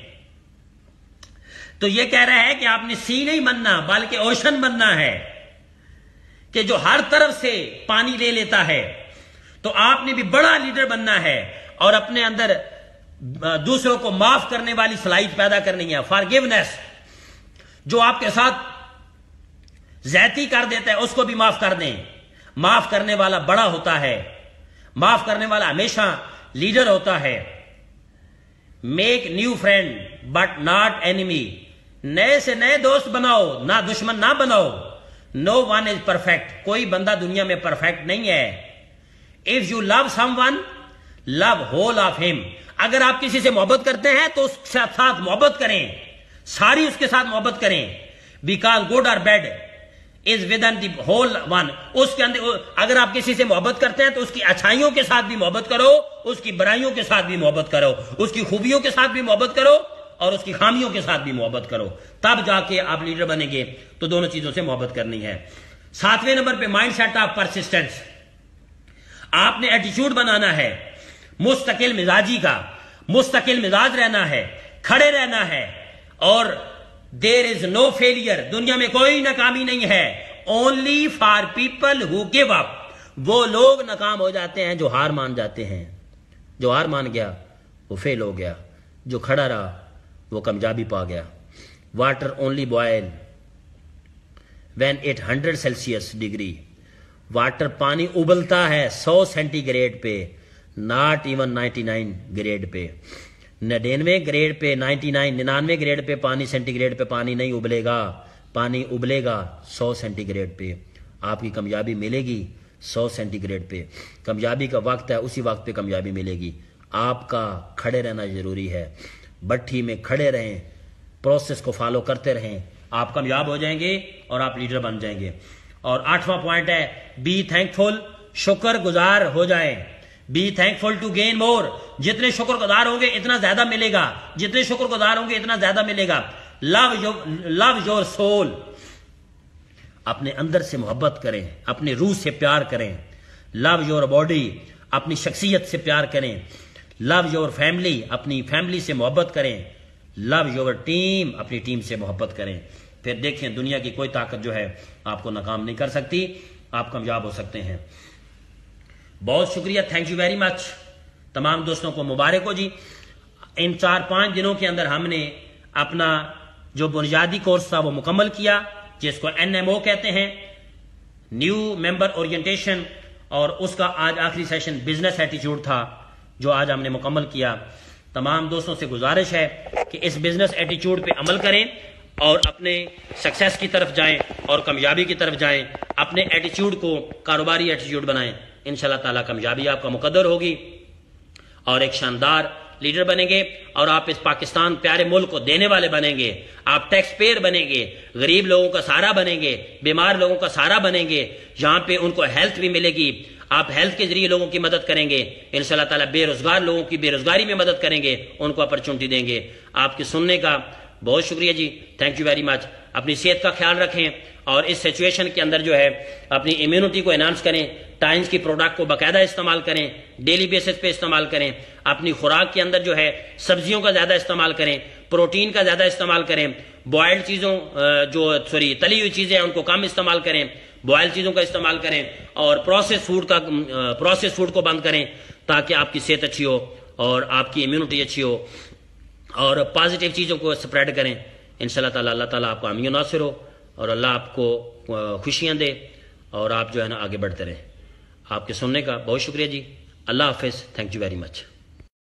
S2: تو یہ کہہ رہا ہے کہ آپ نے سی نہیں بننا بلکہ اوشن بننا ہے, کہ جو ہر طرف سے پانی لے لیتا ہے. تو آپ نے بھی بڑا لیڈر بننا ہے اور اپنے اندر دوسروں کو معاف کرنے والی صلاحیت پیدا کرنی ہے. فارگیونیس, جو آپ کے ساتھ زیادتی کر دیتا ہے اس کو بھی معاف کر دیں. معاف کرنے والا بڑا ہوتا ہے, معاف کرنے والا ہمیشہ لیڈر ہوتا ہے. Make new friend but not enemy. نئے سے نئے دوست بناؤ, نہ دشمن نہ بناؤ. No one is perfect. کوئی بندہ دنیا میں پرفیکٹ نہیں ہے. If you love someone love whole of him. اگر آپ کسی سے محبت کرتے ہیں تو اس کے ساتھ محبت کریں, ساری اس کے ساتھ محبت کریں. Because good or bad is within the whole one. اس کے اندر اگر آپ کسی سے محبت کرتے ہیں تو اس کی اچھائیوں کے ساتھ بھی محبت کرو, اس کی برائیوں کے ساتھ بھی محبت کرو, اس کی خوبیوں کے ساتھ بھی محبت کرو, اور اس کی خامیوں کے ساتھ بھی محبت کرو. تب جا کے آپ لیڈر بنیں گے. تو دونوں چیزوں سے محبت کرنی ہے. 7ویں نمبر پہ مائنڈ سیٹ آف پرسسٹنس. آپ نے ایٹیچیوڈ بنانا ہے مستقل مزاجی کا. مستقل مزاج رہنا ہے, کھڑے رہنا ہے. اور دیر از نو فیلئر. دنیا میں کوئی ناکامی نہیں ہے. Only for people who give up. وہ لوگ ناکام ہو جاتے ہیں جو ہار مان جاتے ہیں. جو ہار مان گیا وہ فیل ہو گیا, جو کھڑا رہا وہ کامیابی پا گیا. Water only boil when 800 Celsius degree. Water پانی ابلتا ہے 100 سینٹی گریڈ پہ, ناٹ ایون 99 گریڈ پہ. 99 گریڈ پہ 99 گریڈ پہ پانی, سینٹی گریڈ پہ پانی نہیں ابلے گا. پانی ابلے گا 100 سینٹی گریڈ پہ. آپ کی کامیابی ملے گی 100 سینٹی گریڈ پہ. کامیابی کا وقت ہے, اسی وقت پہ کامیابی ملے گی. آپ کا کھڑے رہنا ضروری ہے. بٹھی میں کھڑے رہیں, پروسیس کو فالو کرتے رہیں, آپ کامیاب ہو جائیں گے اور آپ لیڈر بن جائیں گے. اور 8واں پوائنٹ ہے بی تھینکفل, شکر گزار ہو جائیں. Be thankful to gain more. جتنے شکر گزار ہوں گے اتنا زیادہ ملے گا, جتنے شکر گزار ہوں گے اتنا زیادہ ملے گا. Love your soul. اپنے اندر سے محبت کریں, اپنے روح سے پیار کریں. لو یور باڈی, اپنی شخصیت سے پیار کریں. لو یور فیملی, اپنی فیملی سے محبت کریں. لو یور ٹیم, اپنی ٹیم سے محبت کریں. پھر دیکھیں دنیا کی کوئی طاقت جو ہے آپ کو ناکام نہیں کر سکتی, آپ کامیاب ہو سکتے ہیں. بہت شکریہ, تھینک یو ویری مچ. تمام دوستوں کو مبارک ہو جی. ان 4-5 دنوں کے اندر ہم نے اپنا جو بنیادی کورس تھا وہ مکمل کیا, جس کو NMO کہتے ہیں, نیو ممبر اورینٹیشن. اور اس کا آج آخری سیشن بزنس ایٹیچیوڈ تھا جو آج ہم نے مکمل کیا. تمام دوستوں سے گزارش ہے کہ اس بزنس ایٹیچیوڈ پہ عمل کریں اور اپنے سکسیس کی طرف جائیں اور کامیابی کی طرف جائیں. اپنے ایٹیچیوڈ کو کاروباری ایٹیچیوڈ بنائیں, انشاءاللہ تعالیٰ کامیابی آپ کا مقدر ہوگی اور ایک شاندار لیڈر بنیں گے. اور آپ اس پاکستان پیارے ملک کو دینے والے بنیں گے. آپ ٹیکس پیئر بنیں گے, غریب لوگوں کا سہارا بنیں گے, بیمار لوگوں کا سہارا بنیں گے. جہاں پہ ان کو ہیلتھ بھی ملے گی آپ ہیلتھ کے ذریعے لوگوں کی مدد کریں گے. انشاءاللہ تعالیٰ بے روزگار لوگوں کی بے روزگاری میں مدد کریں گے, ان کو اپرچونٹی دیں گے. آپ کے سننے کا بہت شکریہ جی, تھینک یو ویری مچ. اپنی صحت کا خیال رکھیں اور اس سچویشن کے اندر جو ہے اپنی امیونٹی کو انہانس کریں. ٹائمز کی پروڈکٹ کو باقاعدہ استعمال کریں, ڈیلی بیسس پہ استعمال کریں. اپنی خوراک کے اندر جو ہے سبزیوں کا زیادہ استعمال کریں, پروٹین کا زیادہ استعمال کریں. بوائلڈ چیزوں تلی ہوئی چیزیں ہیں ان کو کم استعمال کریں, بوائل چیزوں کا استعمال کریں. اور پروسیس فوڈ کو بند کریں تاکہ آپ کی صحت اچھی ہو اور آپ کی امیونٹی اچھی ہو. اور پازیٹیو چیزوں کو سپریڈ کریں. انشاءاللہ تعالیٰ اللہ تعالیٰ آپ کو حامی و ناصر ہو اور اللہ آپ کو خوشیاں دے اور آپ جو ہے نا آگے بڑھتے رہیں. آپ کے سننے کا بہت شکریہ جی. اللہ حافظ, تھینک یو ویری مچ.